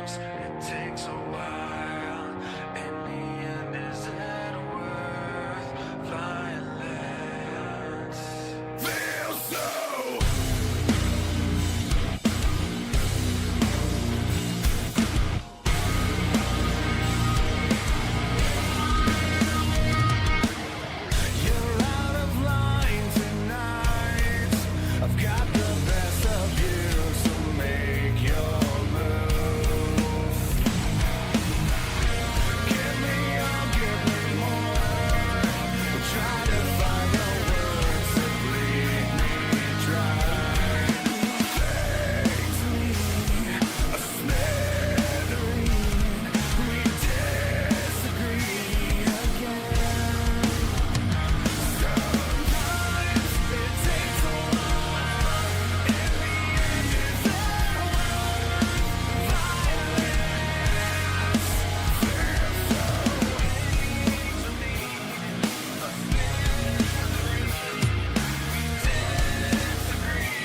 It takes a while, in the end, is it worth violence? Feel so. You're out of line tonight. I've got the best of you, so make your move. Give me all, give me more. Try to find the words that bleed me dry. Fake to me, a smithereen. We disagree again. Sometimes it takes a while. In the end, is it worth violence? Feels so easy to me. A smithereen. We disagree again.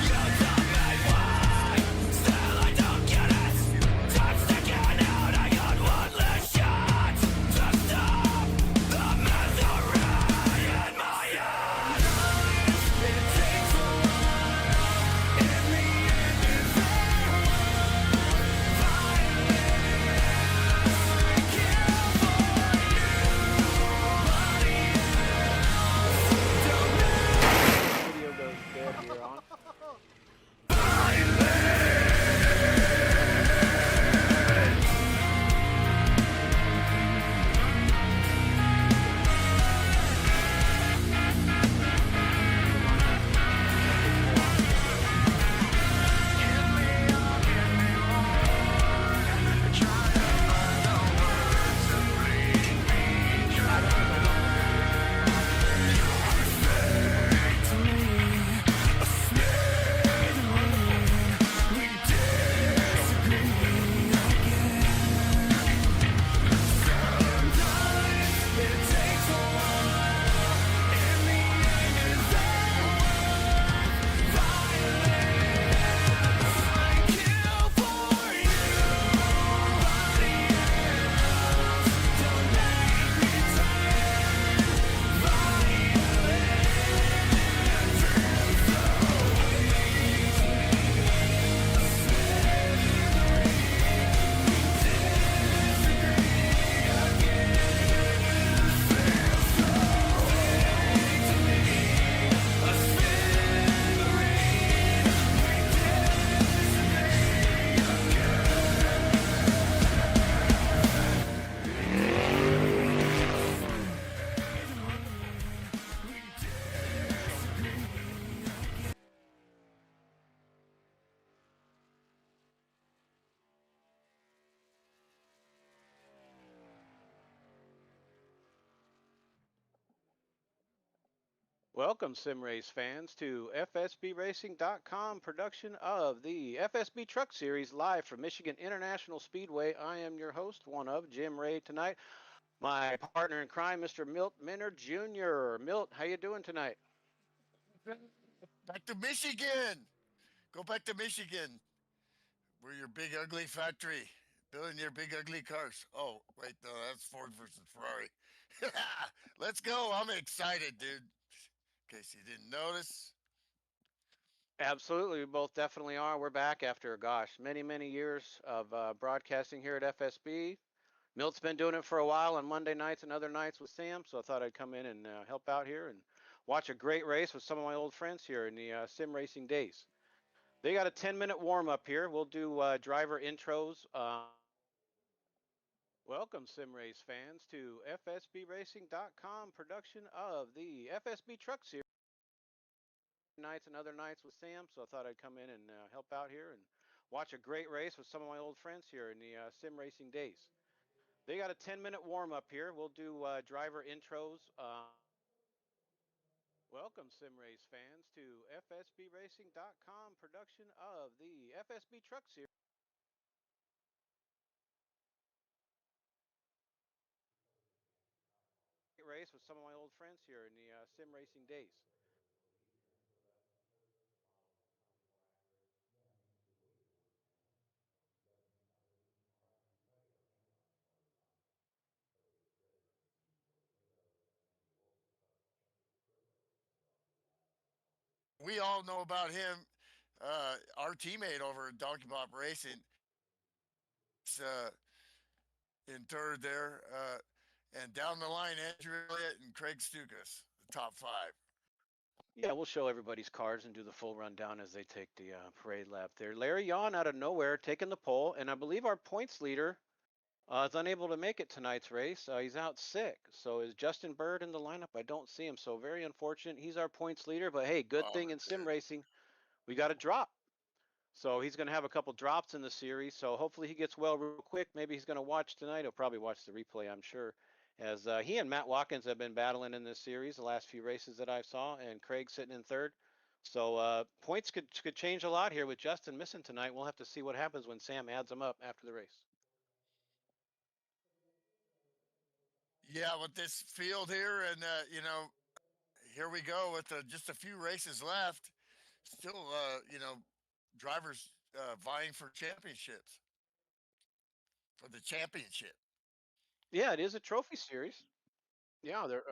You tell me why, still I don't get it. Time's ticking out, I got one last shot to stop the misery in my head. It takes a while, in the end, is it worth violence? Kill for you, nobody Video goes dead here on. Welcome, SimRace fans, to FSBRacing.com production of the FSB Truck Series live from Michigan International Speedway. I am your host, one of Jim Ray tonight. My partner in crime, Mr. Milt Minner Jr. Milt, how you doing tonight? Back to Michigan. Go back to Michigan. We're your big ugly factory. Building your big ugly cars. Oh, wait, no, that's Ford versus Ferrari. Let's go. I'm excited, dude. In case you didn't notice. Absolutely, we both definitely are. We're back after, gosh, many years of broadcasting here at FSB. Milt's been doing it for a while on Monday nights and other nights with Sam, so I thought I'd come in and help out here and watch a great race with some of my old friends here in the sim racing days. They got a 10-minute warm-up here. We'll do driver intros. Welcome, SimRace fans, to FSBRacing.com production of the FSB Truck Series nights and other nights with Sam, so I thought I'd come in and help out here and watch a great race with some of my old friends here in the sim racing days. They got a 10-minute warm-up here. We'll do driver intros. Welcome, SimRace fans, to FSBRacing.com production of the FSB Truck Series race with some of my old friends here in the sim racing days. we all know about him. Our teammate over at Donkey Pop Racing, uh, in third there, and down the line, Andrew Elliott and Craig Stukas, the top five. Yeah, we'll show everybody's cars and do the full rundown as they take the parade lap there. Larry Yon out of nowhere taking the pole, and I believe our points leader is unable to make it tonight's race. He's out sick. So is Justin Bird in the lineup? I don't see him. So very unfortunate. He's our points leader, but hey, good Oh, thing in sim dude. racing, we got a drop. So he's going to have a couple drops in the series. So hopefully he gets well real quick. Maybe he's going to watch tonight. He'll probably watch the replay, I'm sure. As he and Matt Watkins have been battling in this series the last few races that I saw, and Craig sitting in third. So points could change a lot here with Justin missing tonight. We'll have to see what happens when Sam adds them up after the race. Yeah, with this field here, and here we go with just a few races left. Still, drivers vying for championships, for the championship. Yeah, it is a trophy series. Yeah, they're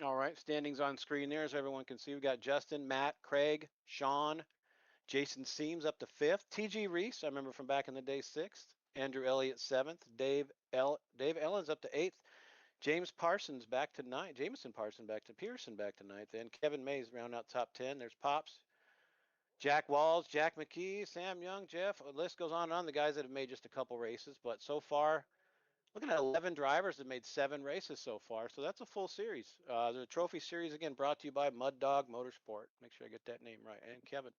all right. Standings on screen there, as everyone can see. We got Justin, Matt, Craig, Sean, Jason Seams up to fifth. TG Reese, I remember from back in the day, sixth. Andrew Elliott seventh. Dave Ellens up to eighth. James Parsons back to ninth. Jameson Parson back to Pearson back to ninth. And Kevin Mays round out top 10. There's Pops, Jack Walls, Jack McKee, Sam Young, Jeff. The list goes on and on. The guys that have made just a couple races, but so far, looking at 11 drivers that made 7 races so far. So that's a full series. The trophy series again brought to you by Mud Dog Motorsport. Make sure I get that name right. And Kevin.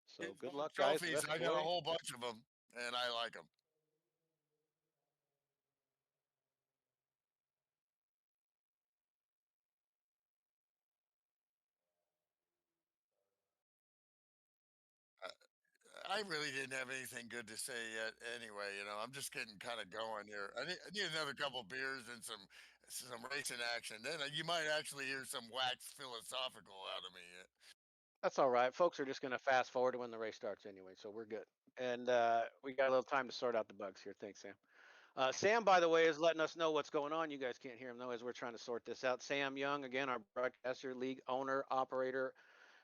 So good luck, guys. The Trophies, rest I of the got a way. whole bunch of them, and I like them. I really didn't have anything good to say yet. Anyway, I'm just getting kind of going here. I need another couple beers and some racing action. Then you might actually hear some wax philosophical out of me. That's all right. Folks are just going to fast forward to when the race starts anyway, so we're good. And we got a little time to sort out the bugs here. Thanks, Sam. Sam, by the way, is letting us know what's going on. You guys can't hear him though, as we're trying to sort this out. Sam Young, again, our broadcaster, league owner, operator,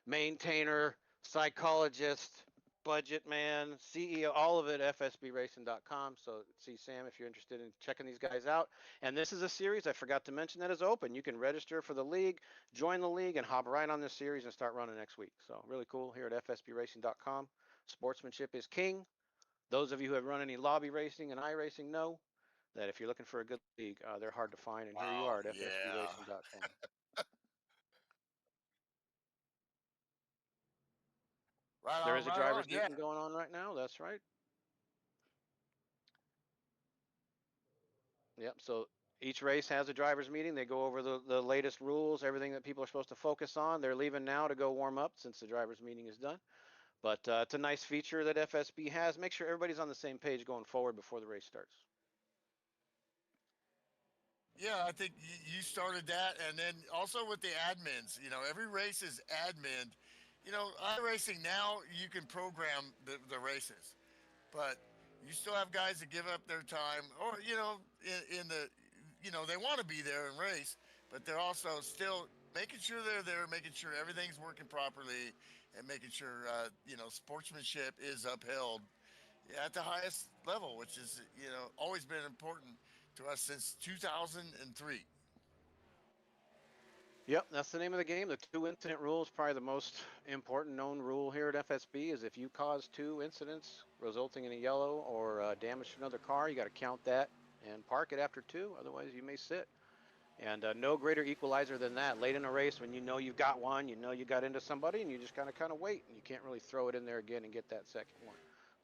maintainer, psychologist, budget man, CEO, all of it, fsbracing.com. So see Sam if you're interested in checking these guys out. And this is a series I forgot to mention that is open. You can register for the league, join the league, and hop right on this series and start running next week. So really cool here at fsbracing.com. Sportsmanship is king. Those of you who have run any lobby racing and iRacing know that if you're looking for a good league, they're hard to find. And here you Wow, are at yeah. fsbracing.com. Right There on, is a right on. drivers Yeah. meeting going on right now. That's right. Yep. So each race has a drivers meeting. They go over the latest rules, everything that people are supposed to focus on. They're leaving now to go warm up since the drivers meeting is done. But it's a nice feature that FSB has. Make sure everybody's on the same page going forward before the race starts. Yeah, I think you started that, and then also with the admins. Every race is admin. iRacing now you can program the races, but you still have guys that give up their time, or in the, they want to be there and race, but they're also still making sure they're there, making sure everything's working properly, and making sure sportsmanship is upheld at the highest level, which is always been important to us since 2003. Yep, that's the name of the game. The 2 incident rule is probably the most important known rule here at FSB. Is if you cause 2 incidents resulting in a yellow or damage to another car, you got to count that and park it after 2. Otherwise, you may sit. And no greater equalizer than that. Late in a race, when you know you've got one, you know you got into somebody, and you just kind of wait, and you can't really throw it in there again and get that second one.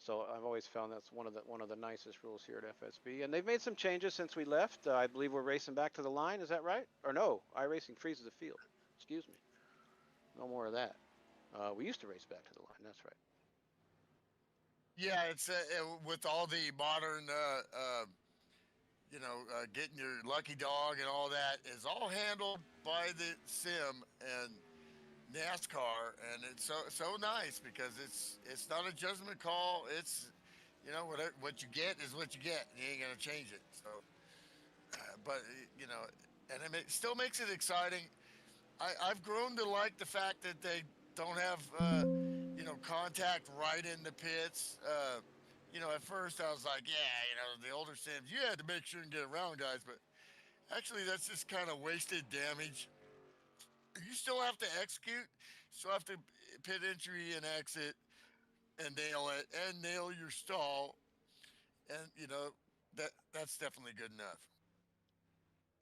So I've always found that's one of the nicest rules here at FSB. And they've made some changes since we left. I believe we're racing back to the line. Is that right? Or no? iRacing freezes the field. Excuse me. No more of that. We used to race back to the line. That's right. Yeah, it's with all the modern, getting your lucky dog and all that is all handled by the sim and NASCAR, and it's so nice because it's not a judgment call. It's what you get is what you get, and you ain't gonna change it. So, but and it still makes it exciting. I've grown to like the fact that they don't have contact right in the pits. At first I was like, yeah, the older Sims, you had to make sure and get around guys, but actually that's just kind of wasted damage. You still have to execute, still have to pit entry and exit and nail it and nail your stall, and that's definitely good enough.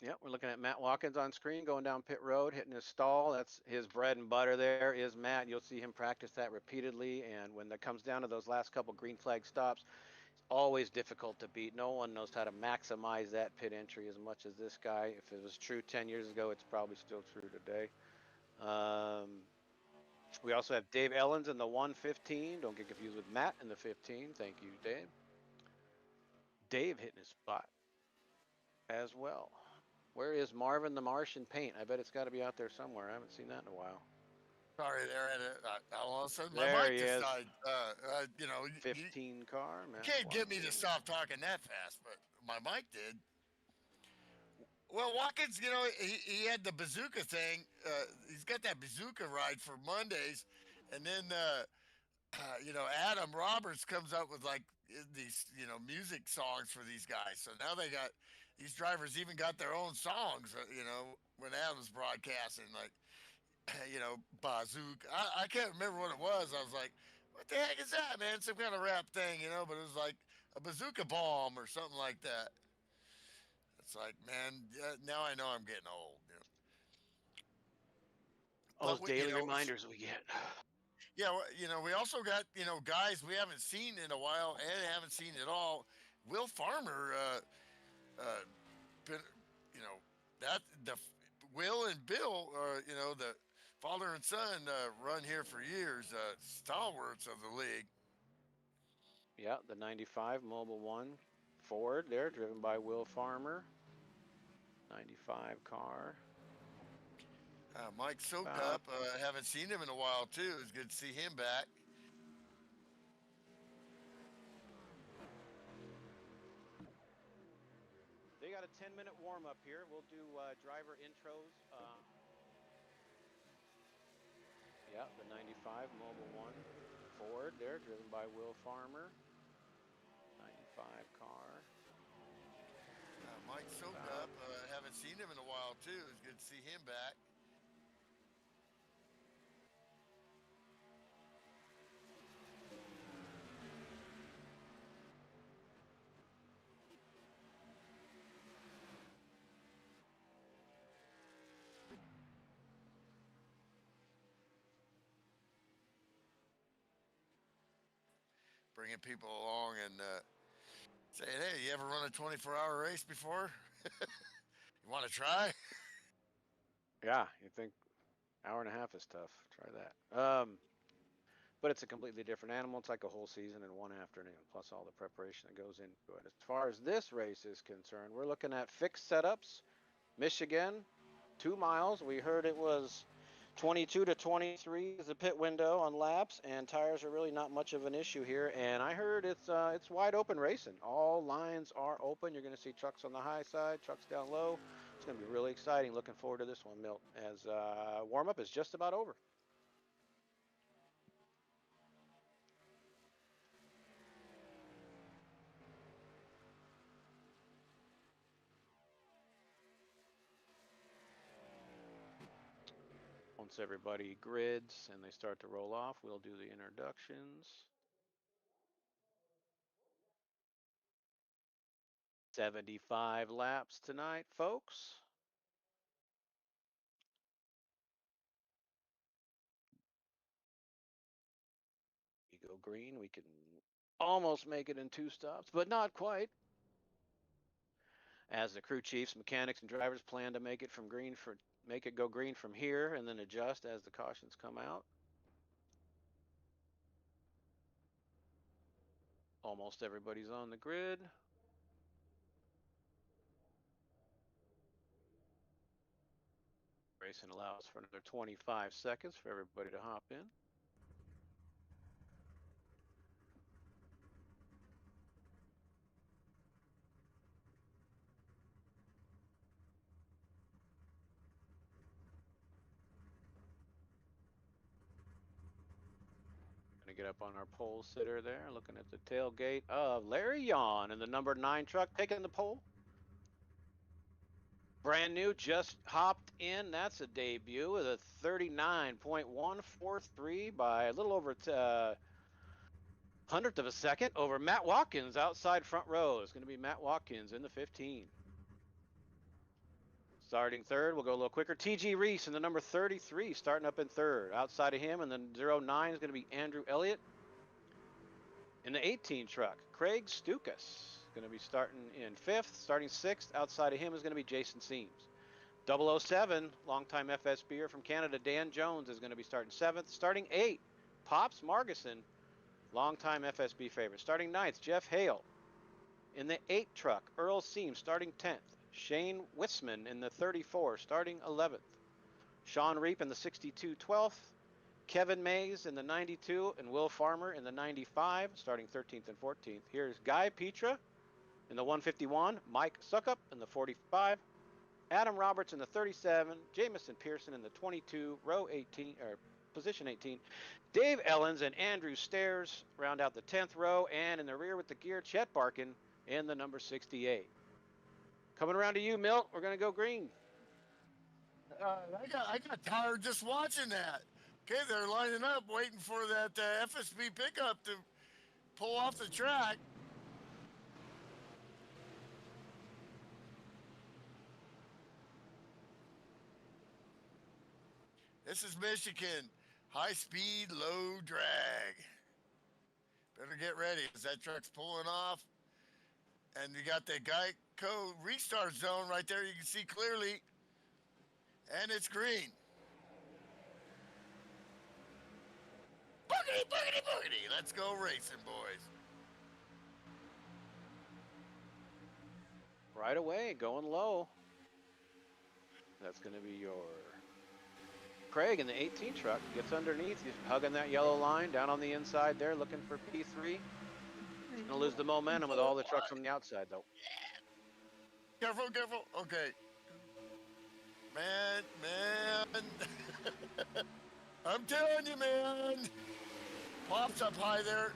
Yep, we're looking at Matt Watkins on screen going down pit road, hitting his stall. That's his bread and butter there is Matt. You'll see him practice that repeatedly. And when it comes down to those last couple green flag stops, it's always difficult to beat. No one knows how to maximize that pit entry as much as this guy. If it was true 10 years ago, it's probably still true today. We also have Dave Ellens in the 115. Don't get confused with Matt in the 15. Thank you, Dave. Dave hitting his spot as well. Where is Marvin the Martian Paint? I bet it's got to be out there somewhere. I haven't seen that in a while. Sorry, there at it. All of a sudden, my There mic he just is. died. You 15 car, Matt can't get me to Watkins. stop talking that fast, but my mic did. Well, Watkins, he had the bazooka thing. He's got that bazooka ride for Mondays, and then Adam Roberts comes up with like these music songs for these guys. So now these drivers even got their own songs. When Adam's broadcasting, like bazooka. I can't remember what it was. I was like, what the heck is that, man? Some kind of rap thing, but it was like a bazooka bomb or something like that. It's like, man, now I know I'm getting old. All those But daily reminders we get. yeah, we also got guys we haven't seen in a while and haven't seen at all. Will Farmer, been, that the Will and Bill, the father and son, run here for years, stalwarts of the league. Yeah, the 95 Mobile One Ford there, driven by Will Farmer. 95 car. Mike Sokup, haven't seen him in a while too. It's good to see him back. They got a 10-minute warm up here. We'll do driver intros. Yeah, the 95 Mobile One Ford there, driven by Will Farmer. 95 car. Mike Sokup, haven't seen him in a while too. It's good to see him back. Bringing people along and saying, hey, you ever run a 24-hour race before? You want to try? Yeah, you think hour and a half is tough. Try that. But it's a completely different animal. It's like a whole season in one afternoon, plus all the preparation that goes into it. As far as this race is concerned, we're looking at fixed setups. Michigan, 2 miles. We heard it was 22 to 23 is the pit window on laps, and tires are really not much of an issue here. And I heard it's wide open racing. All lines are open. You're going to see trucks on the high side, trucks down low. It's going to be really exciting. Looking forward to this one, Milt, as warm up is just about over. Once everybody grids and they start to roll off, we'll do the introductions. 75 laps tonight, folks. We go green, we can almost make it in 2 stops, but not quite. As the crew chiefs, mechanics, and drivers plan to make it go green from here and then adjust as the cautions come out. Almost everybody's on the grid. Racing allows for another 25 seconds for everybody to hop in. get up on our pole sitter there, looking at the tailgate of Larry Yawn and the number 9 truck taking the pole. Brand new, just hopped in. That's a debut with a 39.143 by a little over hundredth of a second over Matt Watkins outside front row. It's going to be Matt Watkins in the 15. Starting third, we'll go a little quicker. TG Reese in the number 33, starting up in third. Outside of him, and then 09 is going to be Andrew Elliott. In the 18 truck, Craig Stukas going to be starting in fifth. Starting sixth, outside of him is going to be Jason Seams. 007, longtime FSBer from Canada, Dan Jones is going to be starting seventh. Starting eighth, Pops Margison, longtime FSB favorite. Starting ninth, Jeff Hale. In the 8 truck, Earl Seams starting 10th. Shane Wisman in the 34, starting 11th. Sean Reap in the 62, 12th. Kevin Mays in the 92, and Will Farmer in the 95, starting 13th and 14th. Here's Guy Petra in the 151, Mike Suckup in the 45, Adam Roberts in the 37, Jamison Pearson in the 22, row 18, or position 18, Dave Ellens and Andrew Stairs round out the 10th row, and in the rear with the gear, Chet Barkin in the number 68. Coming around to you, Milt. We're going to go green. I got tired just watching that. Okay, they're lining up, waiting for that FSB pickup to pull off the track. This is Michigan. High speed, low drag. Better get ready as that truck's pulling off. And you got the Geico restart zone right there. You can see clearly. And it's green. Boogity, boogity, boogity. Let's go racing, boys. Right away, going low. That's going to be your Craig in the 18 truck. Gets underneath. He's hugging that yellow line down on the inside there, looking for P3. He's going to lose the momentum with all the trucks on the outside, though. Careful, careful. Okay. Man. I'm telling you, man. Pops up high there.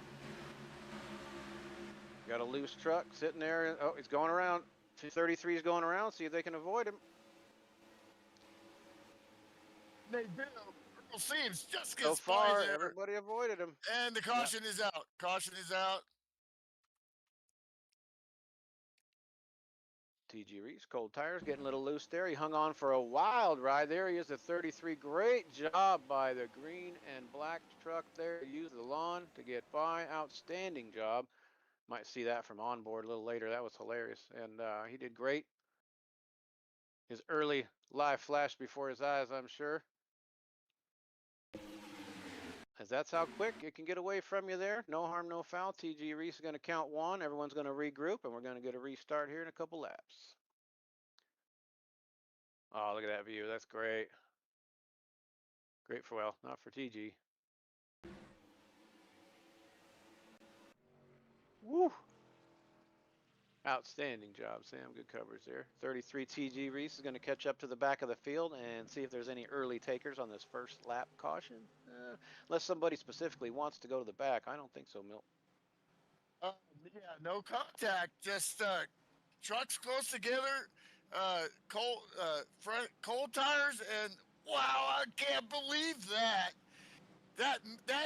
Got a loose truck sitting there. Oh, he's going around. 233 is going around. See if they can avoid him. They do. Earl Seams just gets So far, by there. everybody avoided him. And the caution is out. Caution is out. TG Reese, cold tires, getting a little loose there. He hung on for a wild ride. There he is at 33. Great job by the green and black truck there. Use the lawn to get by. Outstanding job. Might see that from onboard a little later. That was hilarious. And he did great. His early live flash before his eyes, I'm sure. As that's how quick it can get away from you there. No harm, no foul. TG Reese is going to count one. Everyone's going to regroup, and we're going to get a restart here in a couple laps. Oh, look at that view. That's great. Great for, well, not for TG. Woo! Outstanding job, Sam. Good coverage there. 33 TG Reese is going to catch up to the back of the field and see if there's any early takers on this first lap caution. Unless somebody specifically wants to go to the back. I don't think so, Milt. Yeah, no contact. Just trucks close together, front cold tires, and wow, I can't believe that. That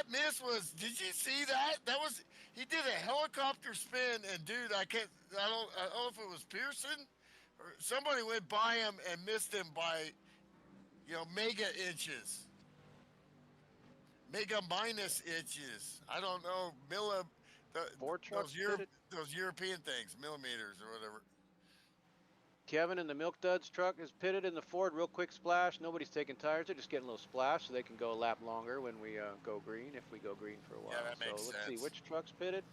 miss was. Did you see that? That was. He did a helicopter spin, and dude, I don't know if it was Pearson or somebody went by him and missed him by, mega inches. Mega minus inches. I don't know, those European things, millimeters or whatever. Kevin in the Milk Duds truck is pitted in the Ford. Real quick splash. Nobody's taking tires. They're just getting a little splash so they can go a lap longer when we go green, if we go green for a while. Yeah, that makes so let's sense. see which truck's pitted.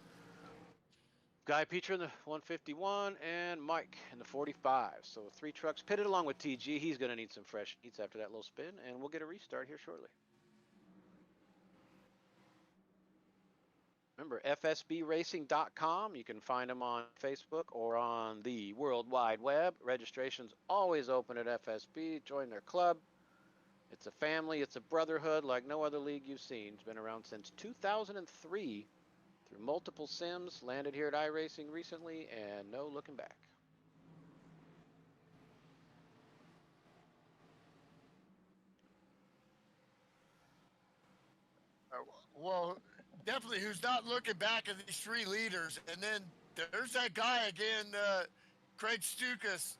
Guy Petra in the 151 and Mike in the 45. So 3 trucks pitted along with TG. He's going to need some fresh heats after that little spin, and we'll get a restart here shortly. Remember, FSBRacing.com. You can find them on Facebook or on the World Wide Web. Registration's always open at FSB. Join their club. It's a family, it's a brotherhood like no other league you've seen. It's been around since 2003 through multiple sims, landed here at iRacing recently, and no looking back. Uh, well, definitely who's not looking back at these three leaders. And then there's that guy again, Craig Stukas.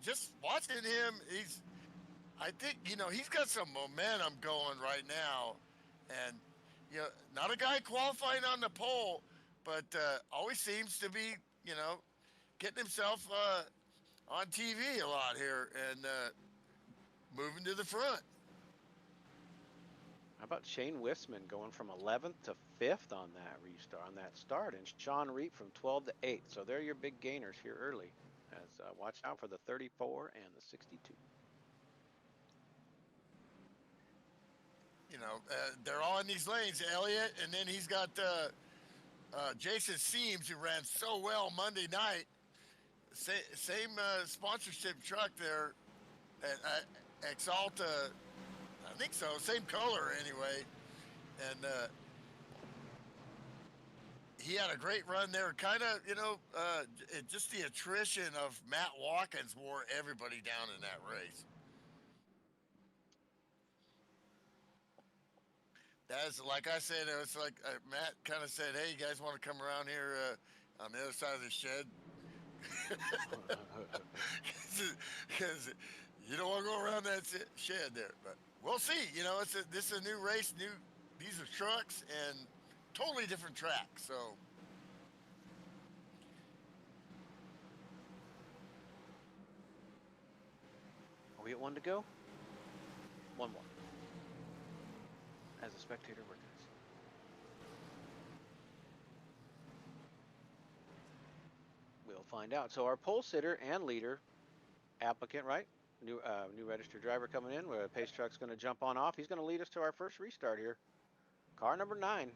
Just watching him, I think, he's got some momentum going right now. And, not a guy qualifying on the pole, but always seems to be, getting himself on TV a lot here and moving to the front. How about Shane Wisman going from 11th to 5th on that restart, on that start, and Sean Reap from 12 to 8th. So they're your big gainers here early. As watch out for the 34 and the 62. They're all in these lanes, Elliott, and then he's got Jason Seams, who ran so well Monday night. Same sponsorship truck there at Exalta. I think so. Same color anyway. And he had a great run there. Kind of, just the attrition of Matt Watkins wore everybody down in that race. That's like I said. It was like Matt kind of said, "Hey, you guys want to come around here on the other side of the shed?" Because you don't want to go around that shed there. But we'll see. This is a new race. These are trucks and totally different tracks. So. Are we at 1 to go? 1 more. As a spectator, we're guys. We'll find out. So our pole sitter and leader applicant, right? New registered driver coming in. Where a pace truck's going to jump on off. He's going to lead us to our first restart here. Car number 9.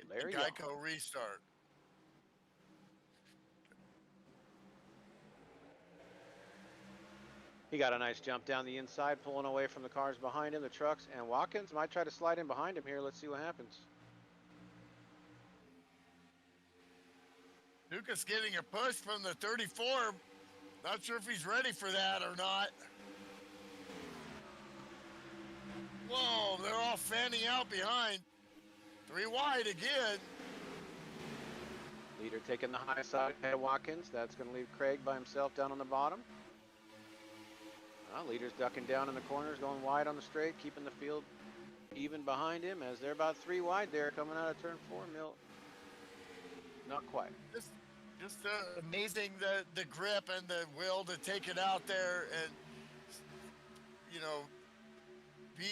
Larry Geico Young. restart. He got a nice jump down the inside, pulling away from the cars behind him, the trucks, and Watkins might try to slide in behind him here. Let's see what happens. Lucas getting a push from the 34. Not sure if he's ready for that or not. Whoa, they're all fanning out behind. 3 wide again. Leader taking the high side ahead of Watkins. That's going to leave Craig by himself down on the bottom. Leader's ducking down in the corners, going wide on the straight, keeping the field even behind him as they're about 3 wide there coming out of turn 4, Milt. Not quite. Just amazing the grip and the will to take it out there and, be,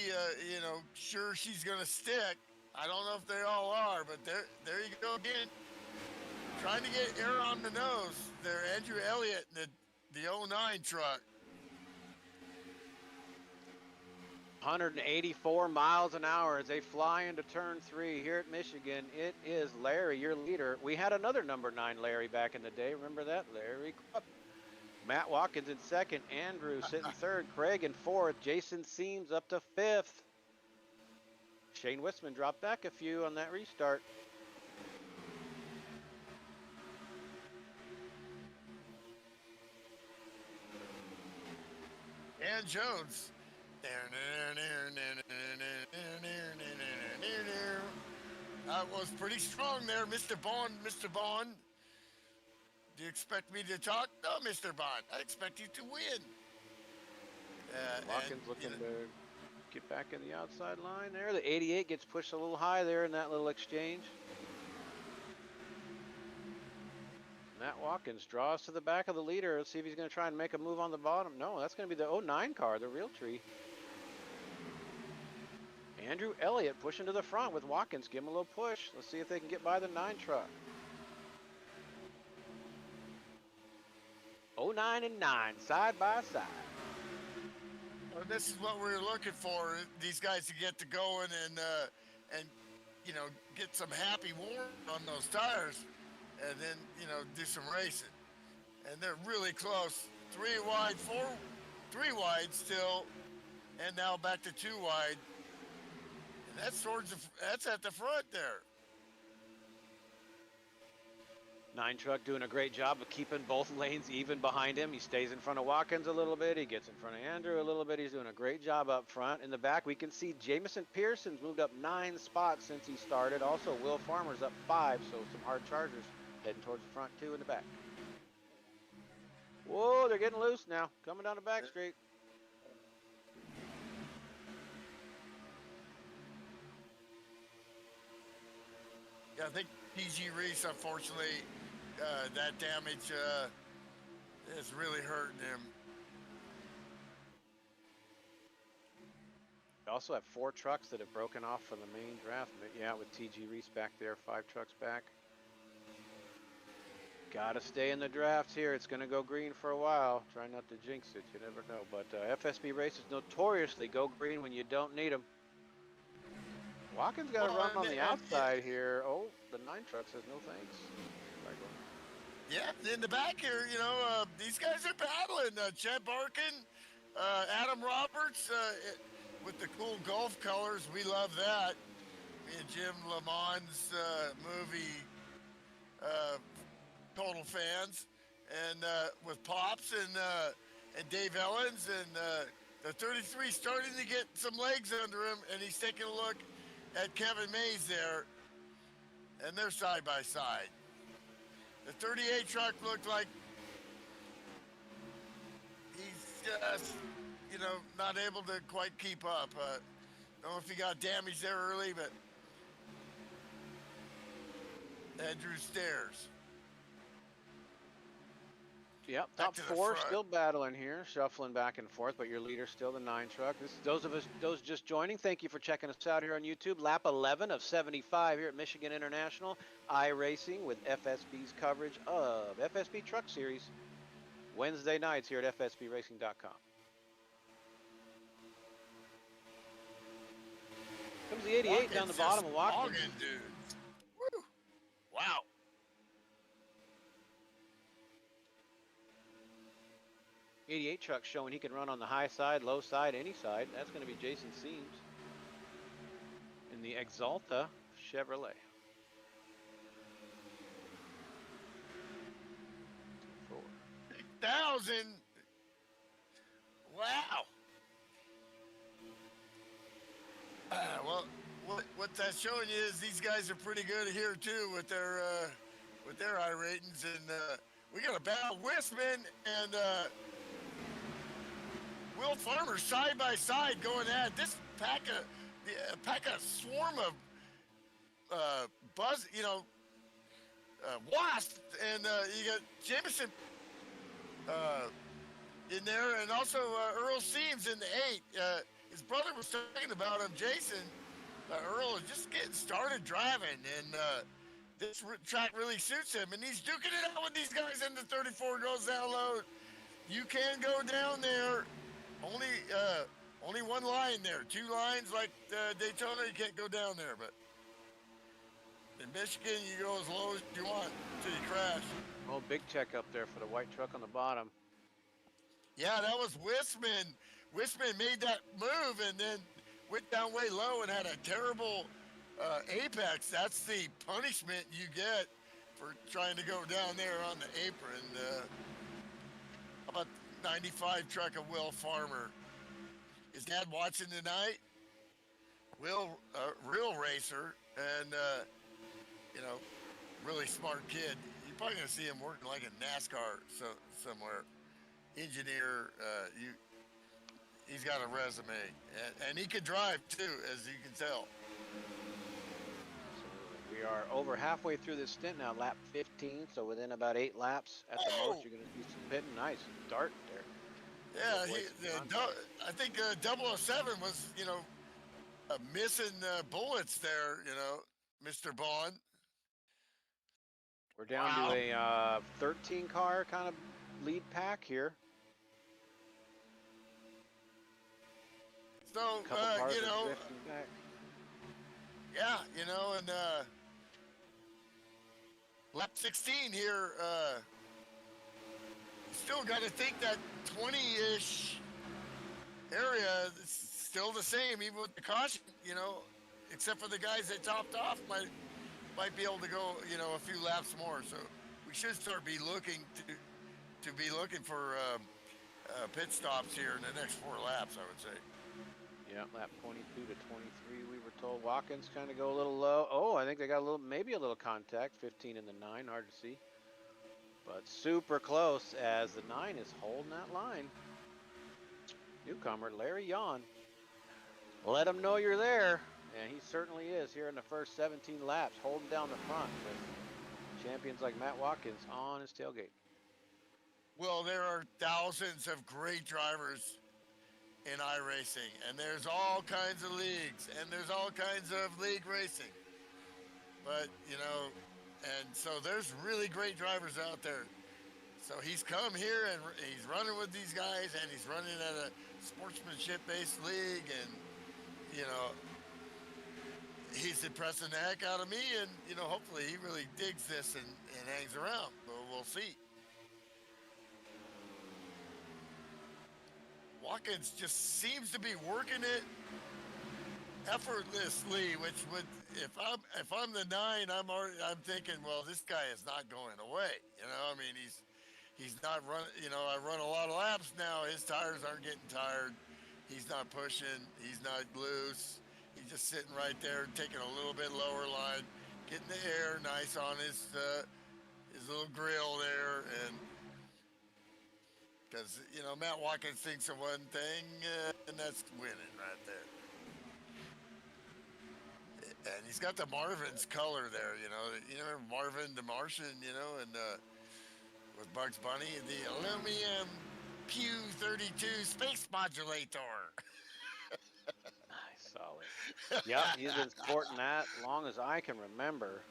sure she's going to stick. I don't know if they all are, but there you go again. Trying to get air on the nose there, Andrew Elliott in the 09 truck. 184 miles an hour as they fly into turn 3 here at Michigan. It is Larry, your leader. We had another number 9 Larry back in the day. Remember that? Larry Krupp. Matt Watkins in second. Andrew sitting third. Craig in fourth. Jason Seams up to 5th. Shane Wisman dropped back a few on that restart. And Jones. That was pretty strong there, Mr. Bond. Mr. Bond, do you expect me to talk? No, Mr. Bond, I expect you to win. Watkins looking to get back in the outside line there. The 88 gets pushed a little high there in that little exchange. Matt Watkins draws to the back of the leader. Let's see if he's going to try and make a move on the bottom. No, that's going to be the 09 car, the real tree. Andrew Elliott pushing to the front with Watkins. Give him a little push. Let's see if they can get by the 9 truck. 09 and 9, side by side. Well, this is what we were looking for. These guys to get to going and get some happy warm on those tires, and then do some racing. And they're really close. 3 wide, 3 wide still. and now back to 2 wide. And that's at the front there. 9 truck doing a great job of keeping both lanes even behind him. He stays in front of Watkins a little bit. He gets in front of Andrew a little bit. He's doing a great job up front. In the back, we can see Jamison Pearson's moved up 9 spots since he started. Also, Will Farmer's up 5, so some hard chargers heading towards the front, too, in the back. Whoa, they're getting loose now. Coming down the back straight. Yeah, I think PG Reese, unfortunately, that damage is really hurting him. We also have 4 trucks that have broken off from the main draft. Yeah, with TG Reese back there, 5 trucks back. Gotta stay in the drafts here. It's gonna go green for a while. Try not to jinx it. You never know. But FSB races notoriously go green when you don't need them. Watkins got to run on the outside here. Oh, the 9 truck says no thanks. Yeah, in the back here, you know, these guys are battling. Chet Barkin, Adam Roberts, with the cool Gulf colors. We love that. Me and Jim Lamont's movie total fans. And with Pops and Dave Ellens. And the 33 starting to get some legs under him. And he's taking a look at Kevin Mays there. And they're side by side. The 38 truck looked like he's just, you know, not able to quite keep up. Don't know if he got damaged there early, but Andrew Stairs. Yep, top 4 still battling here, shuffling back and forth, but your leader still the 9 truck. This is those just joining. Thank you for checking us out here on YouTube. Lap 11 of 75 here at Michigan International iRacing with FSB's coverage of FSB Truck Series Wednesday nights here at FSBRacing.com. Comes the 88 Watkins down the bottom of Watkins. Dude. Woo. Wow. 88 truck showing he can run on the high side, low side, any side. That's going to be Jason Seams in the Exalta Chevrolet. 6,000. Wow. Well, what that's showing you is these guys are pretty good here too with their I ratings, and we got a battle Wisman and Will Farmer side by side going at this pack of swarm of buzz, you know, wasp, and you got Jameson in there, and also Earl Seams in the 8. His brother was talking about him, Jason. Earl is just getting started driving, and this track really suits him, and he's duking it out with these guys. In the 34 goes down low. You can go down there. Only one line there. 2 lines like Daytona, you can't go down there. But in Michigan, you go as low as you want until you crash. Oh, big check up there for the white truck on the bottom. Yeah, that was Wisman. Wisman made that move and then went down way low and had a terrible apex. That's the punishment you get for trying to go down there on the apron. How about 95 truck of Will Farmer? Is Dad watching tonight? Will, real racer, and you know, really smart kid. You're probably gonna see him working like in NASCAR somewhere. Engineer, he's got a resume, and he can drive too, as you can tell. We are over halfway through this stint now, lap 15, so within about 8 laps at the most, you're going to see some pitting. Nice dart there. Yeah, I think 007 was, you know, missing bullets there, you know, Mr. Bond. We're down to a 13 car kind of lead pack here. So, you know, yeah, you know, and lap 16 here, still got to think that 20-ish area still the same, even with the caution. Except for the guys that topped off might be able to go, a few laps more. So we should start be looking for pit stops here in the next 4 laps, I would say. Yeah, lap 22 to 23, we were told. Watkins kind of go a little low. Oh, I think they got maybe a little contact. 15 in the 9, hard to see. But super close as the 9 is holding that line. Newcomer, Larry Yon. Let him know you're there. And he certainly is here in the first 17 laps, holding down the front with champions like Matt Watkins on his tailgate. Well, there are thousands of great drivers in iRacing, and there's all kinds of leagues, and there's all kinds of league racing. But, and so there's really great drivers out there. So he's come here and he's running with these guys, and he's running at a sportsmanship-based league, and, he's impressing the heck out of me, and, hopefully he really digs this and hangs around, but we'll see. Watkins just seems to be working it effortlessly, which would, if I'm the 9, I'm thinking, well, this guy is not going away. He's not running. I run a lot of laps now. His tires aren't getting tired. He's not pushing. He's not loose. He's just sitting right there, taking a little bit lower line, getting the air nice on his little grill there, and because Matt Watkins thinks of one thing, and that's winning right there. And he's got the Marvin's color there, You remember Marvin the Martian, and with Bugs Bunny, the aluminum Q32 space modulator. Nice, solid. Yeah, he's been sporting that long as I can remember.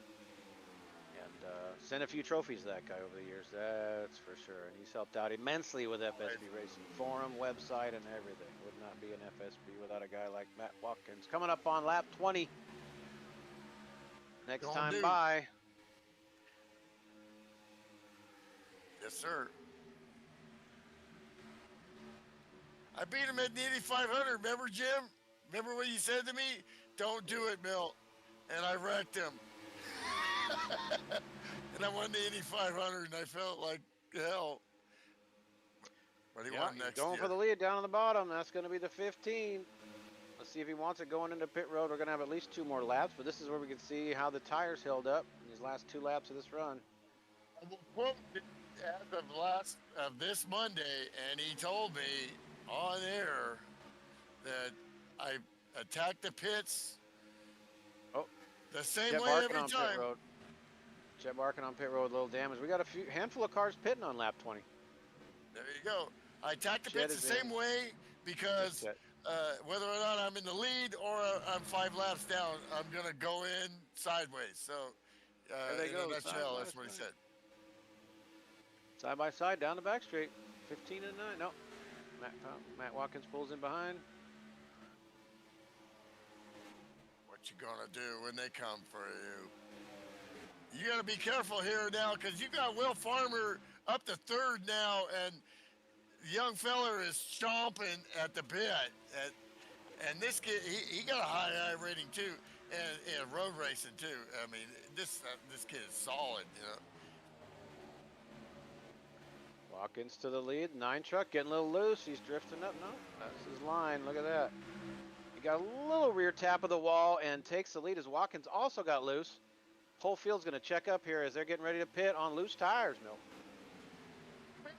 And sent a few trophies to that guy over the years, that's for sure. And he's helped out immensely with FSB Racing Forum, website, and everything. Would not be an FSB without a guy like Matt Watkins. Coming up on lap 20. Next time by. Yes, sir. I beat him at the 8,500. Remember, Jim? Remember what you said to me? Don't do it, Milt. And I wrecked him. And I won the 8,500, and I felt like hell. But he won next going year. For the lead down on the bottom. That's going to be the 15. Let's see if he wants it going into pit road. We're going to have at least 2 more laps, but this is where we can see how the tires held up in these last 2 laps of this run. As of this Monday, and he told me on air that I attacked the pits the same way every time. Pit road. Jet Barkin on pit road with a little damage. We got a handful of cars pitting on lap 20. There you go. I attacked the pits the same way because whether or not I'm in the lead or I'm 5 laps down, I'm going to go in sideways. So in a nutshell, that's what he said. Side by side down the back straight. 15 and 9. No. Matt Watkins pulls in behind. What you gonna do when they come for you? You gotta be careful here now, because you got Will Farmer up to 3rd now, and the young feller is stomping at the pit. And this kid, he got a high I rating too, and road racing too. I mean, this kid is solid, Watkins to the lead. 9 truck getting a little loose. He's drifting up. No, that's his line. Look at that. He got a little rear tap of the wall and takes the lead as Watkins also got loose. Whole field's going to check up here as they're getting ready to pit on loose tires, Milt. What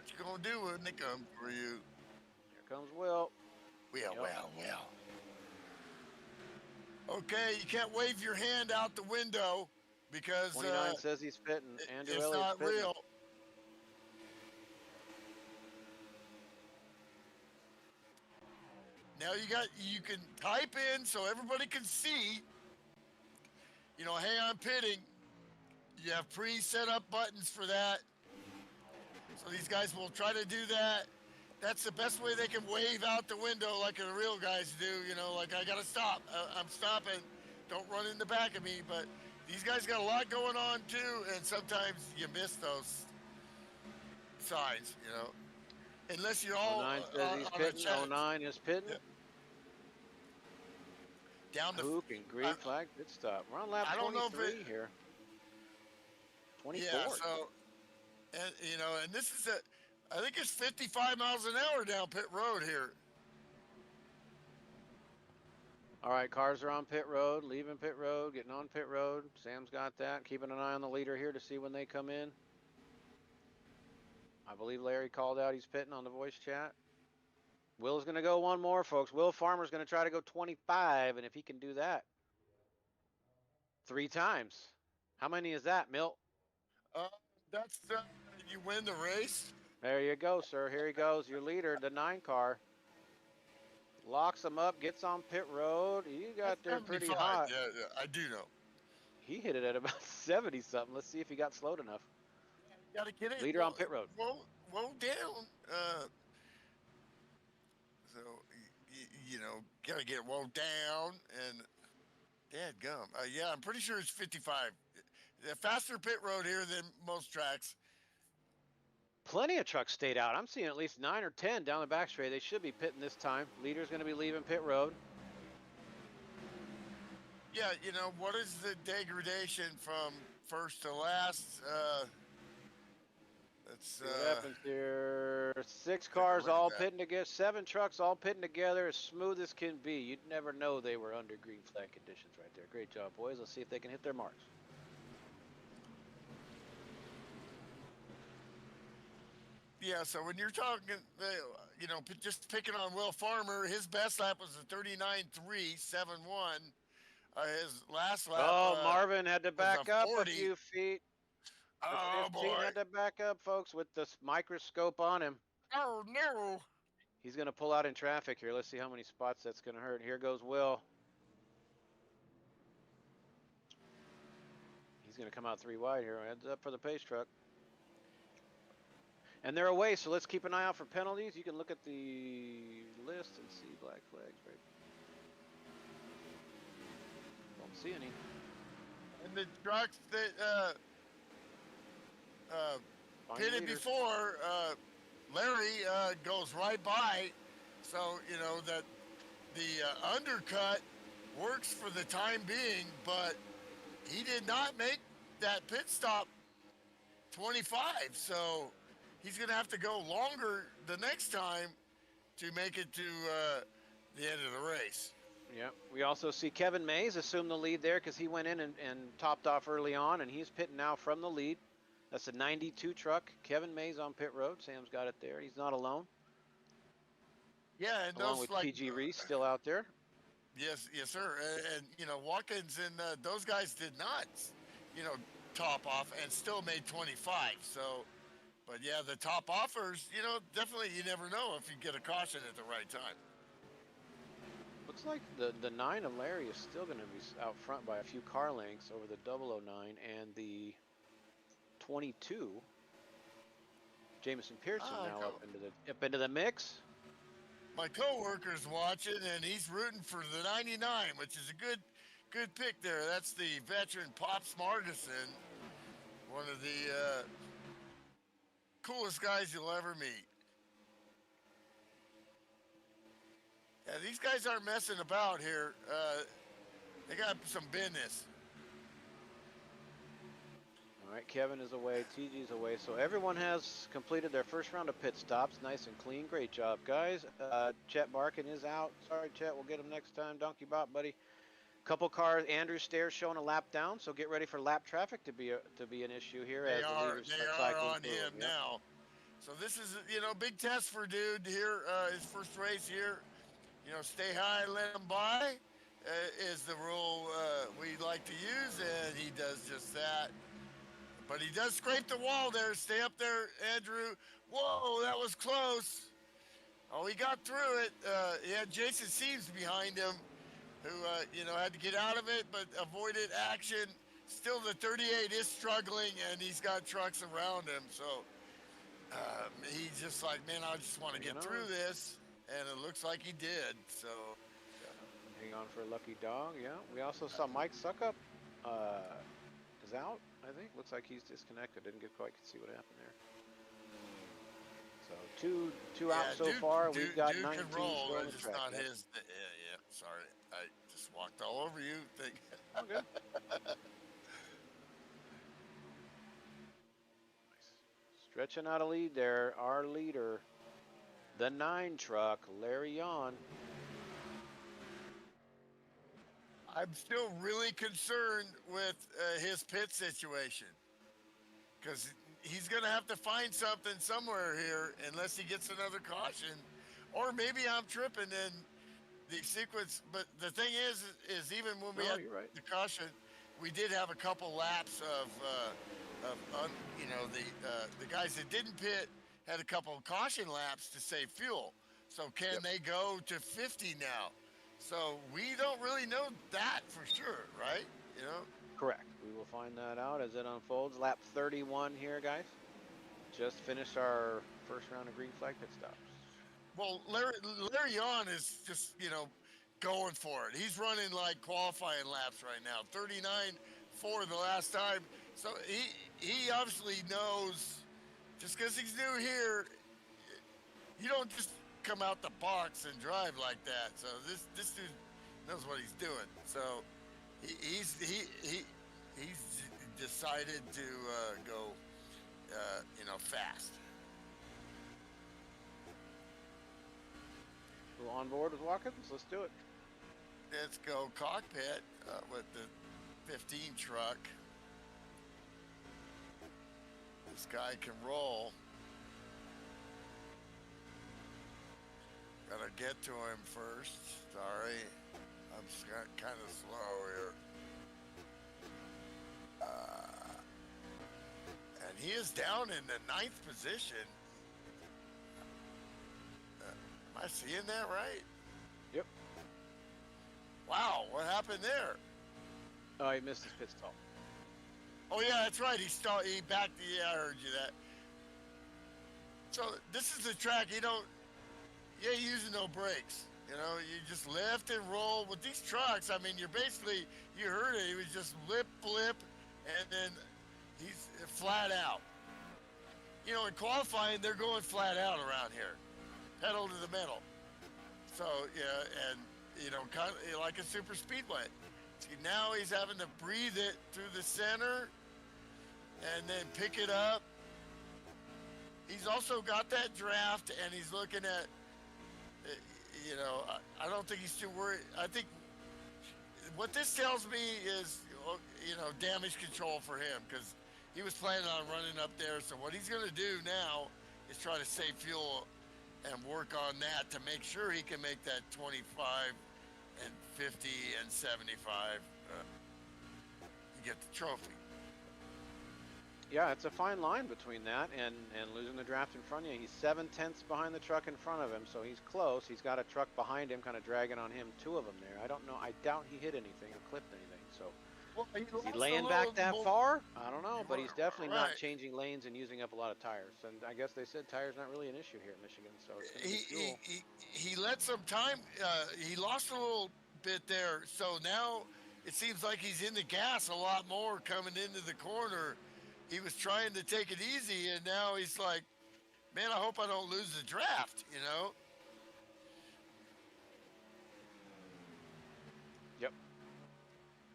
you going to do when they come for you? Here comes Will. Well. Okay, you can't wave your hand out the window because 29 says he's pitting. Andrew it's Elliott's not pitting. real. Now you can type in so everybody can see, hey, I'm pitting. You have pre-set up buttons for that. So these guys will try to do that. That's the best way they can wave out the window like the real guys do, like I gotta stop. I'm stopping. Don't run in the back of me. But these guys got a lot going on too, and sometimes you miss those signs, Unless you're all 09 says he's pitting. 09 is pitting. Yeah. down the. Hook and I, green flag pit stop. We're on lap I don't know if it. 23 here. Yeah. 24. So, and and this is I think it's 55 miles an hour down pit road here. All right, cars are on pit road, leaving pit road, getting on pit road. Sam's got that. Keeping an eye on the leader here to see when they come in. I believe Larry called out he's pitting on the voice chat. Will's going to go one more, folks. Will Farmer's going to try to go 25, and if he can do that 3 times. How many is that, Milt? That's you win the race. There you go, sir. Here he goes, your leader, the 9 car. Locks him up, gets on pit road. He got That's there pretty 75. hot. Yeah, I do know. He hit it at about 70 something. Let's see if he got slowed enough. Got to get it. Leader on pit road. Whoa down. So got to get woe down and. Dadgum. Yeah, I'm pretty sure it's 55. A faster pit road here than most tracks. Plenty of trucks stayed out. I'm seeing at least 9 or 10 down the back straight. They should be pitting this time. Leader's going to be leaving pit road. Yeah, what is the degradation from first to last? Let's See what happens here. 6 a cars look at all that. pitting together. 7 trucks all pitting together as smooth as can be. You'd never know they were under green flag conditions right there. Great job, boys. Let's see if they can hit their marks. Yeah, so when you're talking, just picking on Will Farmer, his best lap was a 39.371. His last lap. Oh, Marvin had to was back a up a 40. few feet. The Oh 15 boy! had to back up, folks, with the microscope on him. Oh no! He's going to pull out in traffic here. Let's see how many spots that's going to hurt. Here goes Will. He's going to come out 3 wide here. Heads up for the pace truck. And they're away, so let's keep an eye out for penalties. You can look at the list and see black flags, right? Don't see any. And the trucks that Find pitted leaders. before, Larry goes right by, so that the undercut works for the time being, but he did not make that pit stop 25, so he's going to have to go longer the next time to make it to the end of the race. Yeah, we also see Kevin Mays assume the lead there because he went in and topped off early on, and he's pitting now from the lead. That's a 92 truck. Kevin Mays on pit road. Sam's got it there. He's not alone. Yeah, and Along those with PG Reese still out there. Yes, sir. And Watkins and those guys did not, top off and still made 25. So, but yeah, the top offers, definitely you never know if you get a caution at the right time. Looks like the 9 of Larry is still going to be out front by a few car lengths over the 009 and the 22. Jameson Pearson now up into the mix. My coworker's watching and he's rooting for the 99, which is a good pick there. That's the veteran Pops Margison, one of the coolest guys you'll ever meet. Yeah, these guys aren't messing about here. They got some business. All right, Kevin is away, TG's away, so everyone has completed their first round of pit stops, nice and clean. Great job, guys. Chet Barkin is out. Sorry, Chet, we'll get him next time. Donkey Bot, buddy. Couple cars, Andrew Stairs showing a lap down, so get ready for lap traffic to be an issue here as the leaders start cycling on through. him now. So this is big test for dude here. His first race here. Stay high, let him by is the rule we like to use, and he does just that. But he does scrape the wall there. Stay up there, Andrew. Whoa, that was close. Oh, he got through it. He had Jason Seaves behind him, who had to get out of it, but avoided action. Still, the 38 is struggling, and he's got trucks around him. So he's just like, man, I just want to get through this, and it looks like he did. So hang on for a lucky dog. Yeah, we also saw Mike Suckup is out. I think looks like he's disconnected. Didn't quite see what happened there. So two out so far. We've got 19 can roll. still on the It's track. not his. Yeah. Sorry. I just walked all over you. Think. All good. Nice. Stretching out a lead there. Our leader, the 9 truck, Larry Yon. I'm still really concerned with his pit situation because he's going to have to find something somewhere here unless he gets another caution, or maybe I'm tripping and the sequence. But the thing is even when we No, had you're right. the caution, we did have a couple laps the guys that didn't pit had a couple of caution laps to save fuel. So can Yep. they go to 50 now? So we don't really know that for sure, right? You know. Correct. We will find that out as it unfolds. Lap 31 here, guys. Just finished our first round of green flag pit stops. Well, Larry Yon is just going for it. He's running like qualifying laps right now. 39 for the last time. So he obviously knows. Just because he's new here, you don't just come out the box and drive like that. So this dude knows what he's doing. So he's decided to go fast. We're on board with Watkins. Let's do it. Let's go cockpit with the 15 truck. This guy can roll. Gotta get to him first. Sorry, I'm kind of slow here. And he is down in the 9th position. Am I seeing that right? Yep. Wow, what happened there? Oh, he missed his pit stop. Oh yeah, that's right. He backed. Yeah, I heard you that. So this is the track. You using no brakes. You just lift and roll with these trucks. I mean, you heard it. He was just lip, and then he's flat out. In qualifying, they're going flat out around here, pedal to the metal. So yeah, and kind of like a super speedway. See, now he's having to breathe it through the center and then pick it up. He's also got that draft, and he's looking at, I don't think he's too worried. I think what this tells me is, damage control for him, because he was planning on running up there. So what he's going to do now is try to save fuel and work on that to make sure he can make that 25 and 50 and 75 get the trophy. Yeah, it's a fine line between that and losing the draft in front of you. He's 7/10 behind the truck in front of him, so he's close. He's got a truck behind him, kind of dragging on him. 2 of them there. I don't know. I doubt he hit anything or clipped anything. So is he laying back that far? I don't know, but he's definitely not changing lanes and using up a lot of tires. And I guess they said tires not really an issue here in Michigan. So it's going to be fuel. He let some time. He lost a little bit there. So now it seems like he's in the gas a lot more coming into the corner. He was trying to take it easy, and now he's like, man, I hope I don't lose the draft, Yep.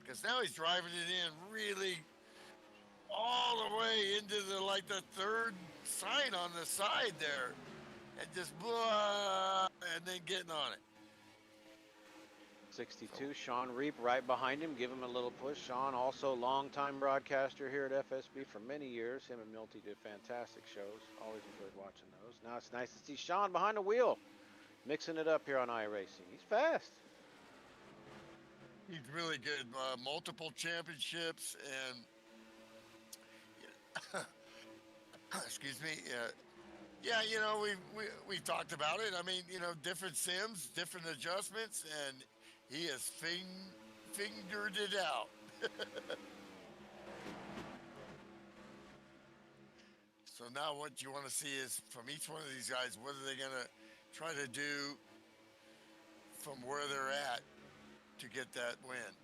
Because now he's driving it in really all the way into the 3rd sign on the side there, and just blah, and then getting on it. 62, Sean Reap right behind him. Give him a little push. Sean, also longtime broadcaster here at FSB for many years. Him and Milty did fantastic shows. Always enjoyed watching those. Now it's nice to see Sean behind the wheel, mixing it up here on iRacing. He's fast. He's really good. Multiple championships and excuse me. Yeah, we talked about it. I mean, different sims, different adjustments, and he has fingered it out. So now what you want to see is from each one of these guys, what are they going to try to do from where they're at to get that win?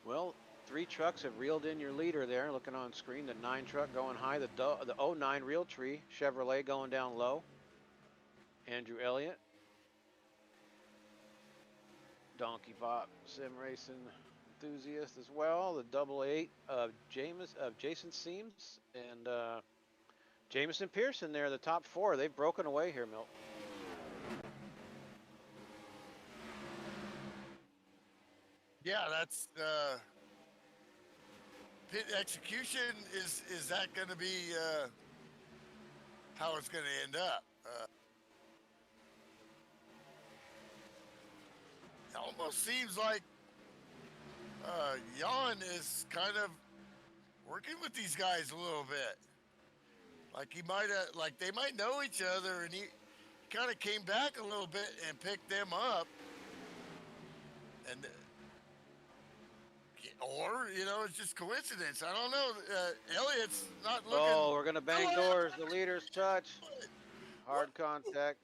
Well, 3 trucks have reeled in your leader there. Looking on screen, the 9 truck going high, the 09 Realtree Chevrolet going down low. Andrew Elliott. Donkey Bop sim racing enthusiast as well. The double eight of Jason Seams and Jameson Pearson there, the top four. They've broken away here, Milt. Yeah, that's pit execution. Is that going to be how it's going to end up? It almost seems like Jan is kind of working with these guys a little bit. Like he might have, like they might know each other, and he kind of came back a little bit and picked them up, and or it's just coincidence. I don't know. Elliott's not looking. Oh, we're gonna bang Elliott, doors. The leaders touch. what? Hard contact.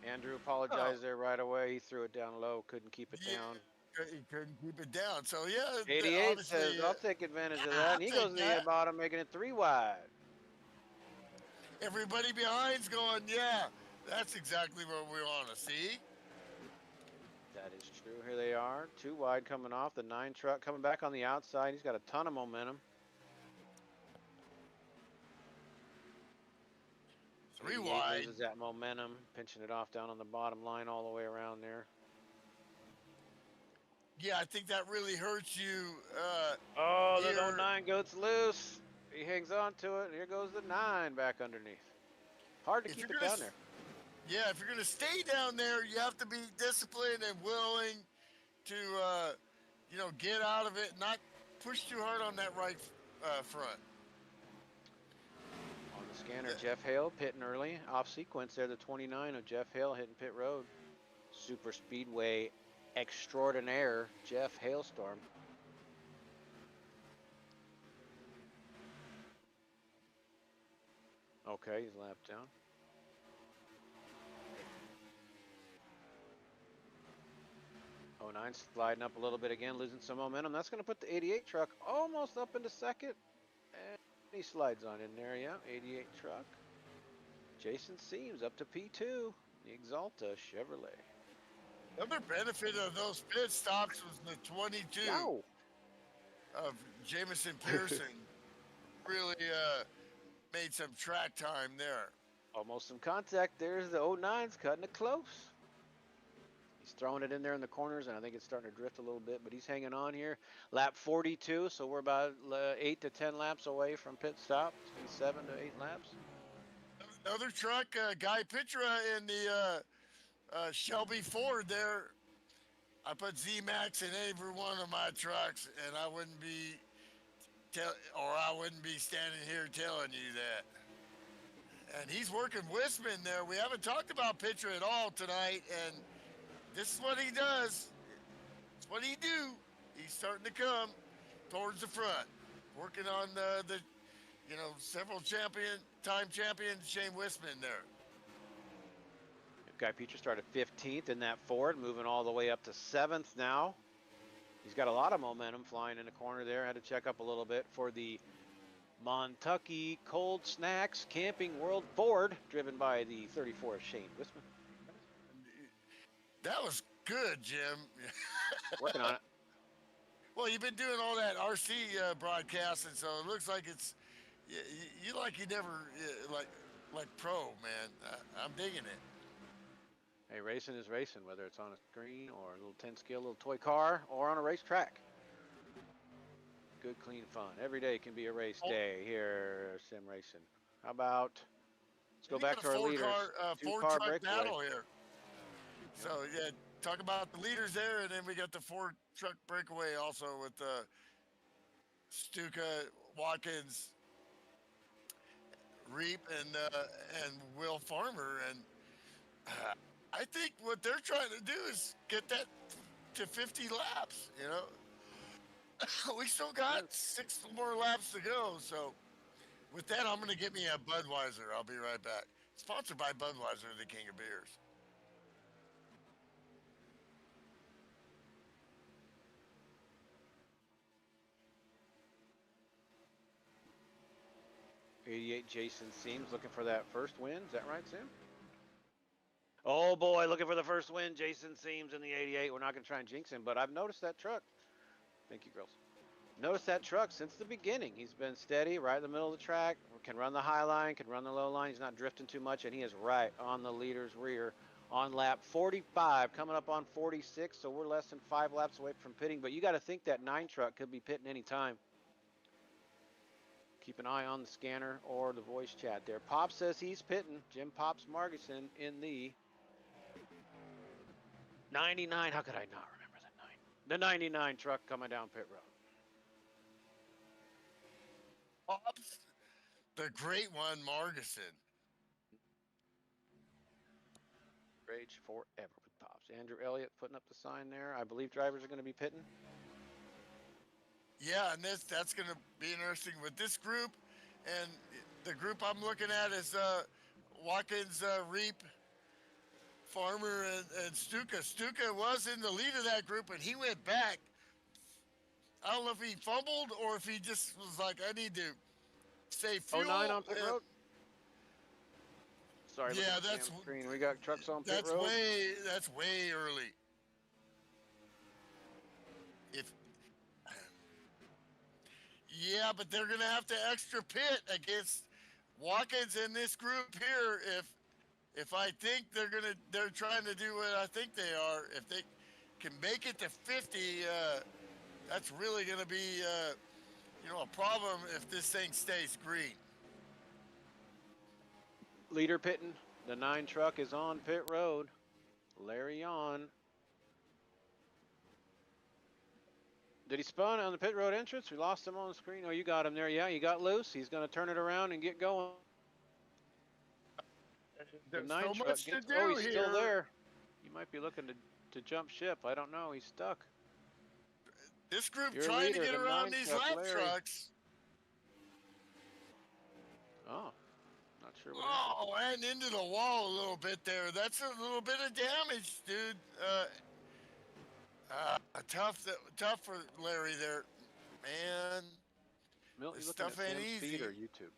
Andrew apologized there right away. He threw it down low, couldn't keep it Yeah, down. he couldn't keep it down. So yeah, 88 obviously, says, I'll take advantage of that. I'll And he take goes to the that. bottom, making it 3 wide. Everybody behind's going, yeah, that's exactly what we want to see. That is true. Here they are. 2 wide coming off. The 9 truck coming back on the outside. He's got a ton of momentum. 3 88 wide. loses that momentum, pinching it off down on the bottom line all the way around there. Yeah, I think that really hurts you. Oh, the here. 09 goes loose. He hangs on to it. Here goes the 9 back underneath. Hard to If keep you're it gonna down there. Yeah, if you're going to stay down there, you have to be disciplined and willing to, get out of it, not push too hard on that right front. On the scanner, Jeff Hale pitting early. Off sequence there, the 29 of Jeff Hale hitting pit road. Super Speedway extraordinaire, Jeff Hailstorm. Okay, he's lapped down. Oh, 09 sliding up a little bit again, losing some momentum. That's going to put the 88 truck almost up into second. And he slides on in there, yeah, 88 truck. Jason Seams up to P2, the Exalta Chevrolet. Another benefit of those pit stops was the 22 Yow. of Jamison Pearson. Really made some track time there. Almost some contact. There's the 09's cutting it close. He's throwing it in there in the corners, and I think it's starting to drift a little bit, but he's hanging on here. Lap 42, so we're about 8 to 10 laps away from pit stop. 7 to 8 laps. Another truck, Guy Pitra in the Shelby Ford there. I put Z-Max in every one of my trucks, and I wouldn't be standing here telling you that. And he's working Wisman there. We haven't talked about Pitra at all tonight, and this is what he does. It's what he do. He's starting to come towards the front, working on the several time champion Shane Wisman there. Guy Peter started 15th in that Ford, moving all the way up to 7th now. He's got a lot of momentum flying in the corner there. Had to check up a little bit for the Montucky Cold Snacks Camping World Ford, driven by the 34 of Shane Wisman. That was good, Jim. Working on it. Well, you've been doing all that RC broadcasting, so it looks like it's you never like pro, man. I'm digging it. Hey, racing is racing, whether it's on a screen or a little 10 scale, little toy car, or on a racetrack. Good, clean fun. Every day can be a race day here, sim racing. How about, let's go back to our leaders. Ford Two-car truck breakaway. battle here. So, yeah, talk about the leaders there, and then we got the Ford truck breakaway also with Stuka, Watkins, Reap, and Will Farmer. And I think what they're trying to do is get that to 50 laps, We still got 6 more laps to go. So with that, I'm going to get me a Budweiser. I'll be right back. Sponsored by Budweiser, the king of beers. '88 Jason Seams looking for that first win. Is that right, Sam? Oh boy, looking for the first win. Jason Seams in the 88. We're not going to try and jinx him, but I've noticed that truck. Thank you, girls. Notice that truck since the beginning. He's been steady, right in the middle of the track. Can run the high line, can run the low line. He's not drifting too much, and he is right on the leader's rear on lap 45, coming up on 46. So we're less than 5 laps away from pitting. But you got to think that 9 truck could be pitting any time. Keep an eye on the scanner or the voice chat there. Pop says he's pitting. Jim Pops Margison in the 99. How could I not remember the 9? The 99 truck coming down pit road. Pops, the great one, Margison. Rage forever with Pops. Andrew Elliott putting up the sign there. I believe drivers are going to be pitting. Yeah, and that's going to be interesting with this group. And the group I'm looking at is Watkins, Reap, Farmer, and Stuka. Stuka was in the lead of that group, and he went back. I don't know if he fumbled or if he just was like, I need to save fuel. 09 on pit road. Sorry, yeah, that's screen. We got trucks on pit road. That's way early. Yeah, but they're gonna have to extra pit against Watkins in this group here. If I think they're trying to do what I think they are. If they can make it to 50, that's really gonna be a problem if this thing stays green. Leader pitting. The 9 truck is on pit road. Larry on. Did he spun on the pit road entrance? We lost him on the screen. Oh, you got him there. Yeah, he got loose. He's going to turn it around and get going. There's the 9 so truck much to gets, do oh, he's here. still there. He might be looking to jump ship. I don't know. He's stuck. This group Your trying leader, to get the around 9 these truck, lap Larry. trucks. Oh, not sure what happened. And into the wall a little bit there. That's a little bit of damage, dude. Tough for Larry there, man. Milt, This you looking stuff at ain't Sam's easy. feed or YouTube?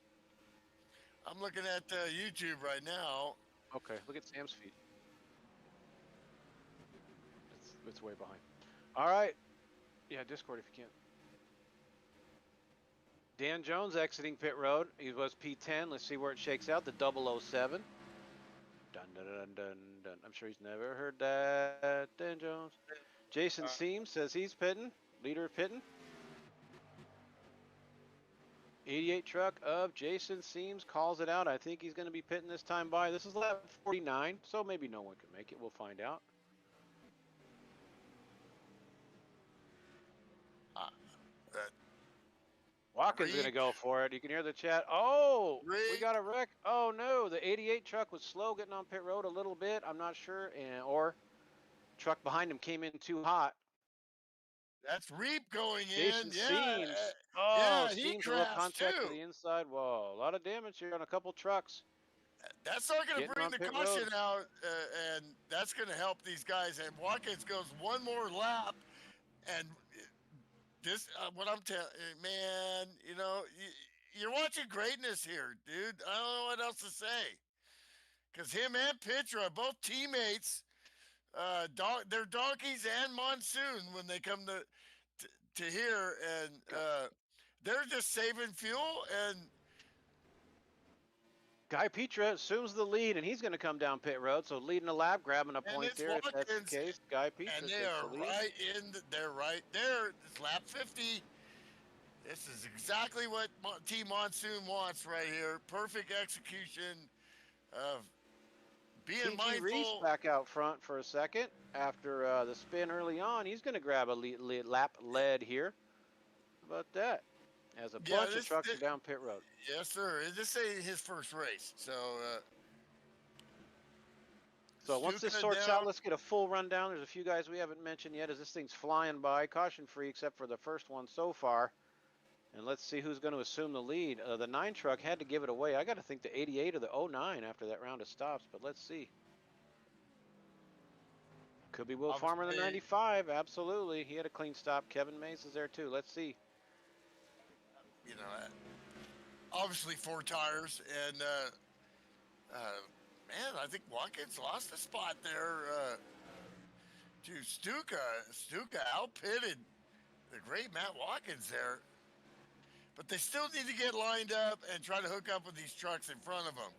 I'm looking at YouTube right now. Okay, look at Sam's feed. It's way behind. All right. Yeah, Discord if you can. Dan Jones exiting pit road. He was P10. Let's see where it shakes out. The 007. Dun, dun, dun, dun, dun. I'm sure he's never heard that. Dan Jones. Jason Seams says he's pitting. Leader of pitting. 88 truck of Jason Seams calls it out. I think he's going to be pitting this time by. This is lap 49, so maybe no one can make it. We'll find out. Watkins going to go for it. You can hear the chat. Oh, we got a wreck. Oh, no. The 88 truck was slow getting on pit road a little bit. I'm not sure. Or truck behind him came in too hot. That's Reap going Jason in. Seams. Yeah, Seams a little contact to the inside. Whoa, a lot of damage here on a couple trucks. That's not going to bring the caution road. out, and that's going to help these guys. And Watkins goes one more lap, and this, what I'm telling, man, you're watching greatness here, dude. I don't know what else to say. Because him and Pitra are both teammates. They're donkeys and Monsoon when they come to here, and they're just saving fuel. And Guy Petra assumes the lead, and he's going to come down pit road. So leading a lap, grabbing a point there. If that's the case, Guy Petra and they takes are the lead. they're right there. It's lap 50. This is exactly what Team Monsoon wants right here. Perfect execution of being mindful. Reese back out front for a second after the spin early on. He's going to grab a lap lead here. How about that? As a bunch of trucks are down pit road. Yes, sir. This ain't his first race. So once this sorts out, let's get a full rundown. There's a few guys we haven't mentioned yet as this thing's flying by. Caution free except for the first one so far. And let's see who's going to assume the lead. The 9 truck had to give it away. I got to think the 88 or the 09 after that round of stops, but let's see. Could be Will Farmer, the 95. Absolutely. He had a clean stop. Kevin Mays is there too. Let's see. Obviously 4 tires, and Man, I think Watkins lost a spot there to Stuka. Stuka outpitted the great Matt Watkins there. But they still need to get lined up and try to hook up with these trucks in front of them,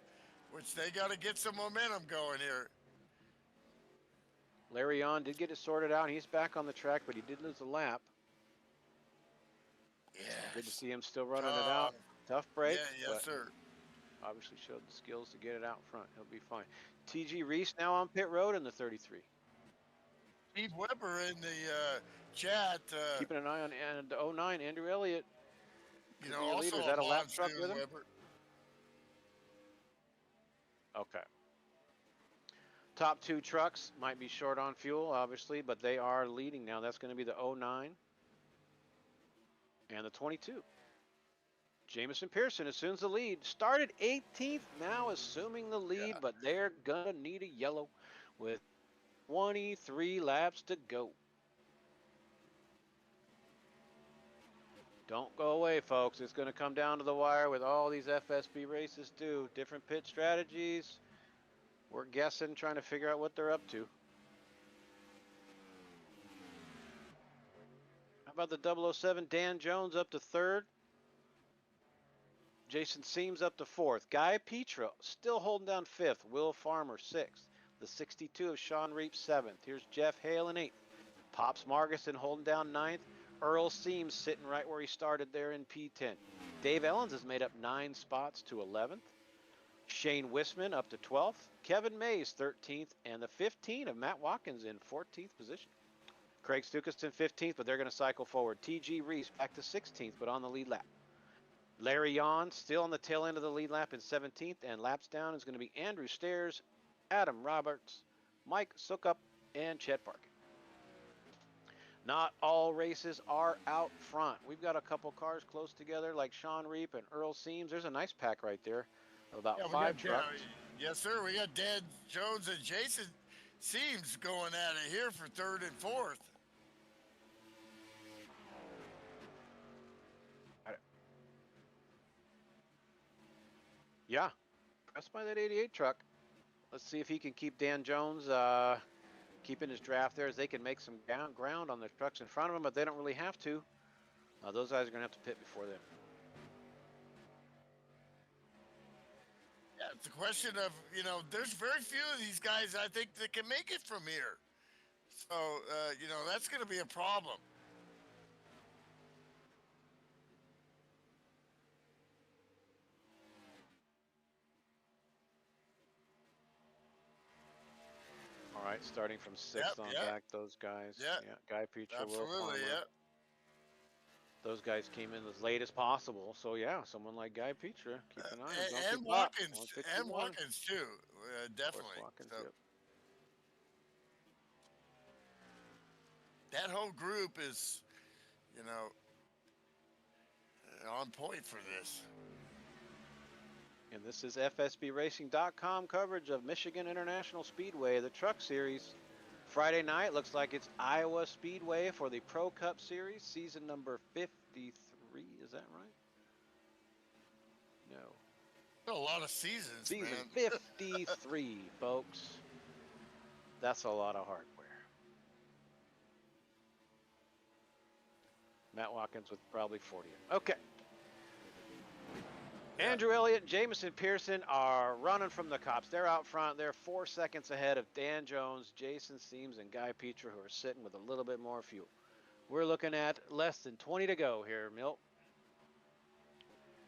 which they got to get some momentum going here. Larry on did get it sorted out. He's back on the track, but he did lose a lap. Yeah. Good to see him still running it out. Tough break, Yeah, yes, but sir. obviously showed the skills to get it out front. He'll be fine. TG Reese now on pit road in the 33. Steve Weber in the chat. Keeping an eye on and 09, Andrew Elliott. You Could know, be your also leader. Is a that a lap truck monsoon with him? Weber. Okay. Top two trucks might be short on fuel, obviously, but they are leading now. That's going to be the 09 and the 22. Jamison Pearson assumes the lead. Started 18th, now assuming the lead, Yeah. but they're going to need a yellow with 23 laps to go. Don't go away, folks. It's going to come down to the wire with all these FSB races do. Different pit strategies. We're guessing, trying to figure out what they're up to. How about the 007 Dan Jones up to third? Jason Seams up to fourth. Guy Petra still holding down fifth. Will Farmer sixth. The 62 of Sean Reap seventh. Here's Jeff Hale in eighth. Pops Marguson holding down ninth. Earl Seams sitting right where he started there in P10. Dave Ellens has made up 9 spots to 11th. Shane Wisman up to 12th. Kevin Mays 13th. And the 15 of Matt Watkins in 14th position. Craig Stukeston 15th, but they're going to cycle forward. TG Reese back to 16th, but on the lead lap. Larry Yon still on the tail end of the lead lap in 17th, and laps down is going to be Andrew Stairs, Adam Roberts, Mike Sukup, and Chet Park. Not all races are out front. We've got a couple cars close together like Sean Reap and Earl Seams. There's a nice pack right there of about 5 trucks. Yes, sir. We got Dan Jones and Jason Seams going at it here for third and fourth. Yeah, pressed by that 88 truck. Let's see if he can keep Dan Jones keeping his draft there, as they can make some ground on the trucks in front of him, but they don't really have to. Those guys are going to have to pit before them. Yeah, it's a question of, you know, there's very few of these guys I think that can make it from here. So, you know, that's going to be a problem. All right, starting from 6th on back, those guys. Yeah, Guy Petra, Will absolutely, Farmer. yeah. Those guys came in as late as possible. So, yeah, someone like Guy Petra, keep an eye on And Watkins, too, definitely. Watkins, So, yep. that whole group is, you know, on point for this. And this is FSBRacing.com coverage of Michigan International Speedway, the Truck Series. Friday night, looks like it's Iowa Speedway for the Pro Cup Series, season number 53. Is that right? No. A lot of seasons, Season man. 53, folks. That's a lot of hardware. Matt Watkins with probably 40. Okay. Andrew Elliott and Jamison Pearson are running from the cops. They're out front. They're 4 seconds ahead of Dan Jones, Jason Seams, and Guy Petra, who are sitting with a little bit more fuel. We're looking at less than 20 to go here, Milt.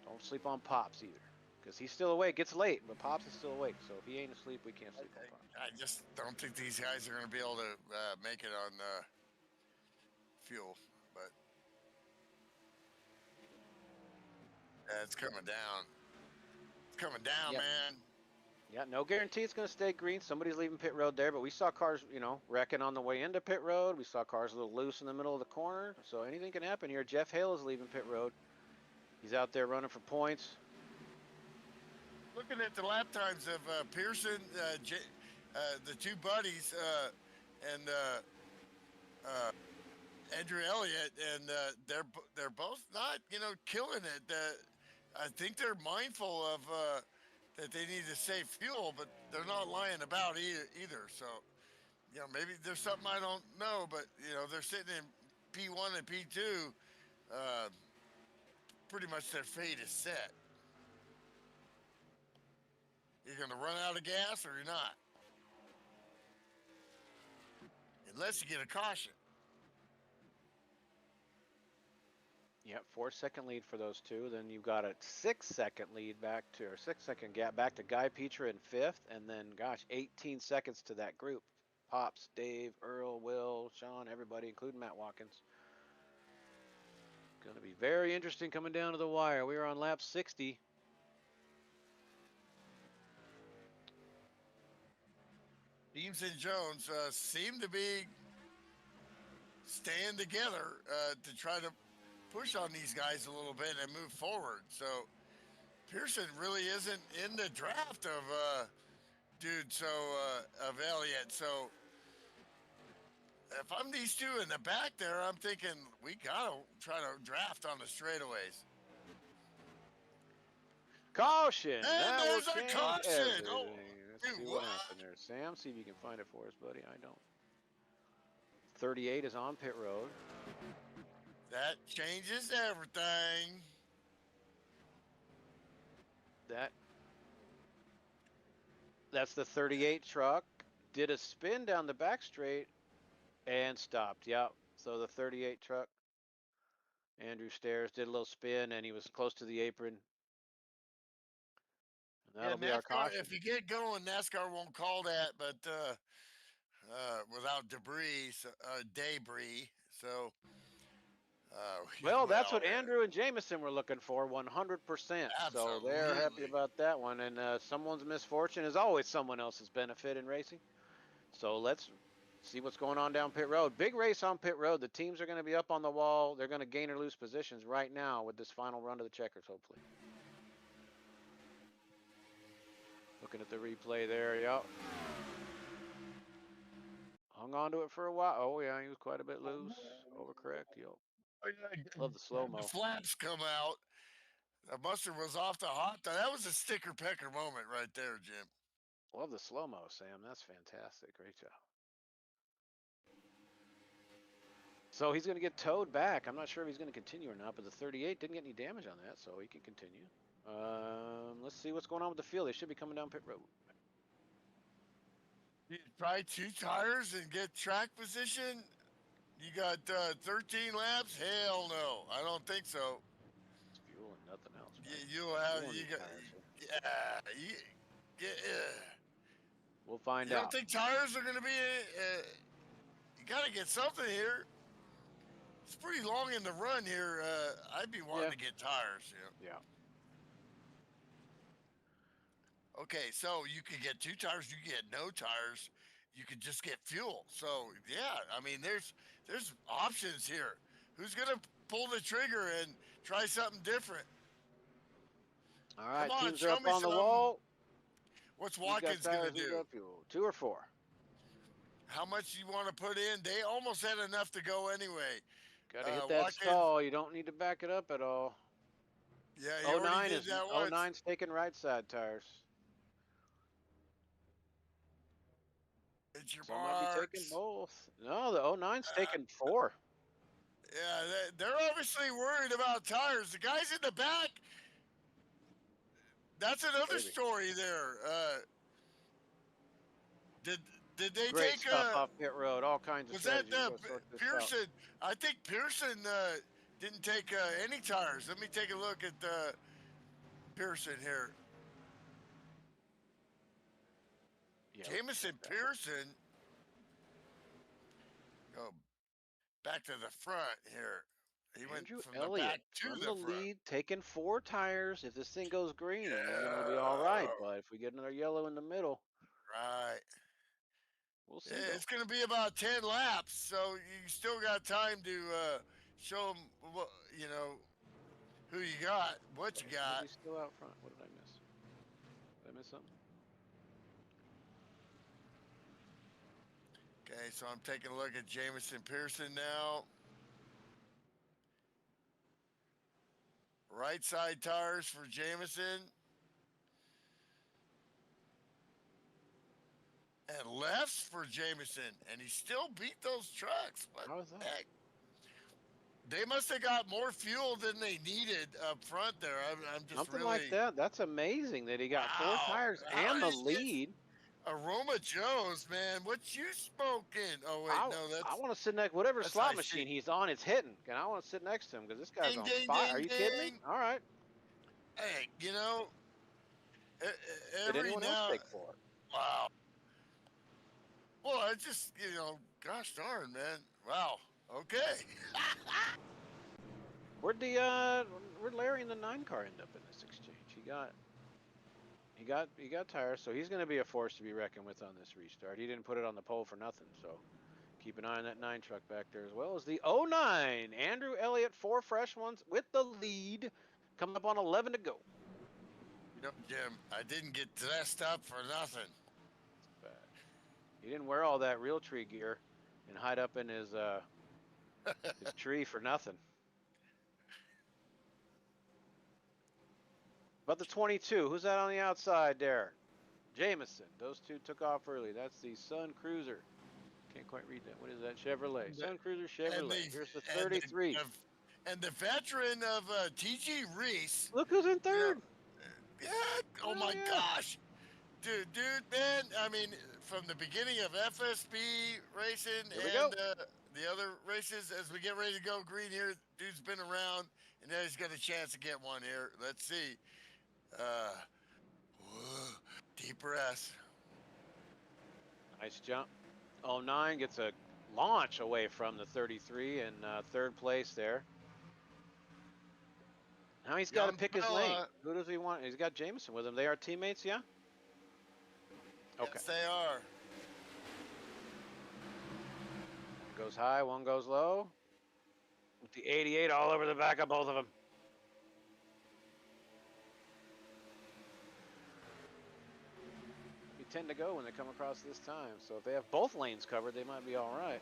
Don't sleep on Pops either, because he's still awake. It's late, but Pops is still awake. So if he ain't asleep, we can't sleep on Pops. I just don't think these guys are going to be able to make it on fuel, but it's coming down. It's coming down, man. Yeah, no guarantee it's going to stay green. Somebody's leaving pit road there, but we saw cars, you know, wrecking on the way into pit road. We saw cars a little loose in the middle of the corner, so anything can happen here. Jeff Hale is leaving pit road. He's out there running for points. Looking at the lap times of Pearson, the two buddies, and Andrew Elliott, and they're both not, you know, killing it. I think they're mindful of that they need to save fuel, but they're not lying about either. So, maybe there's something I don't know, but they're sitting in P1 and P2. Uh, Pretty much their fate is set. You're going to run out of gas or you're not, unless you get a caution. Yep, 4-second lead for those two. Then you've got a 6-second lead back to, or 6-second gap back to Guy Petra in fifth. And then, gosh, 18 seconds to that group. Pops, Dave, Earl, Will, Sean, everybody, including Matt Watkins. Going to be very interesting coming down to the wire. We are on lap 60. Deems and Jones seem to be staying together to try to push on these guys a little bit and move forward. So Pearson really isn't in the draft of of Elliott. So if I'm these two in the back there, I'm thinking we gotta try to draft on the straightaways. Caution! And That there's will a change caution. everything. Oh, Let's see what happened there. Sam, see if you can find it for us, buddy. I don't. 38 is on pit road. That changes everything. That's the 38 truck. Did a spin down the back straight and stopped. Yep. So the 38 truck, Andrew Stairs, did a little spin and he was close to the apron. And that'll be our caution. If you get going, NASCAR won't call that, but without debris, debris. So. Well, that's what Andrew and Jameson were looking for, 100%. So they're happy about that one. And someone's misfortune is always someone else's benefit in racing. So let's see what's going on down pit road. Big race on pit road. The teams are going to be up on the wall. They're going to gain or lose positions right now with this final run to the checkers, hopefully. Looking at the replay there, yep. Hung on to it for a while. Oh, yeah, he was quite a bit loose. Overcorrect, yep. Love the slow-mo. The flaps come out. The mustard was off the hot. That was a sticker pecker moment right there, Jim. Love the slow-mo, Sam. That's fantastic. Great job. So he's going to get towed back. I'm not sure if he's going to continue or not, but the 38 didn't get any damage on that, so he can continue. Let's see what's going on with the field. They should be coming down pit road. You try 2 tires and get track position. You got 13 laps? Hell no, I don't think so. It's fuel and nothing else. Right? You'll have you got We'll find out. You don't think tires are going to be? You got to get something here. It's pretty long in the run here. I'd be wanting to get tires. Yeah. Okay, so you could get 2 tires. You get no tires. You could just get fuel. So yeah, I mean, there's options here. Who's gonna pull the trigger and try something different? All right, teams are up on the wall. What's Watkins gonna do? 2 or 4. How much you want to put in? They almost had enough to go anyway. Got to hit that stall. You don't need to back it up at all. Yeah, 09 is 09's taking right side tires. It's your So might be taking both. No, the 09's taking 4. Yeah, they're obviously worried about tires. The guys in the back, that's another story there. Did they Great take stuff off pit road? All kinds of. Was that Pearson? I think Pearson didn't take any tires. Let me take a look at Pearson here. Yeah, Jameson Pearson. Go back to the front here. He went from the back to the front. Lead, taking 4 tires. If this thing goes green, it'll be all right. But if we get another yellow in the middle, right, we'll see. It's going to be about 10 laps, so you still got time to show them what who you got, what you got. He's still out front. What did I miss? Did I miss something? Okay, so I'm taking a look at Jameson Pearson now. Right side tires for Jameson. and lefts for Jameson, and he still beat those trucks. What How is the that? heck? They must have got more fuel than they needed up front there. I'm just Something really like that. That's amazing that he got 4 wow. tires How and did the he get lead. Aroma Joe's, man? What you smoking? Oh wait, no, I want to sit next whatever that's slot high C. machine he's on. It's hitting, and I want to sit next to him because this guy's Ding on ding fire. Are ding you kidding me? ding. All right. Hey, Did every anyone else now, take 4? wow. Well, I just, gosh darn, man. Wow. Okay. Where'd Larry and the 9 car end up in this exchange? He got tires, so he's going to be a force to be reckoned with on this restart. He didn't put it on the pole for nothing, so keep an eye on that 9 truck back there as well as the 09. Andrew Elliott, 4 fresh ones with the lead, coming up on 11 to go. Jim, I didn't get dressed up for nothing. He didn't wear all that real tree gear and hide up in his tree for nothing. But the 22, who's that on the outside there? Jameson. Those two took off early. That's the Sun Cruiser. Can't quite read that. What is that? Chevrolet. Sun Cruiser Chevrolet. Here's the 33. And the veteran of TG Reese. Look who's in third. Yeah. Oh my gosh. Dude, man. I mean, from the beginning of FSB racing and the other races, as we get ready to go green here, dude's been around, and now he's got a chance to get one here. Let's see. Deep breath. Nice jump. 09 gets a launch away from the 33 in third place there. Now he's got to pick his lane. Who does he want? He's got Jameson with him. They are teammates, yeah? Okay. Yes, they are. One goes high, one goes low. With the 88 all over the back of both of them. You tend to go when they come across this time. So if they have both lanes covered, they might be all right.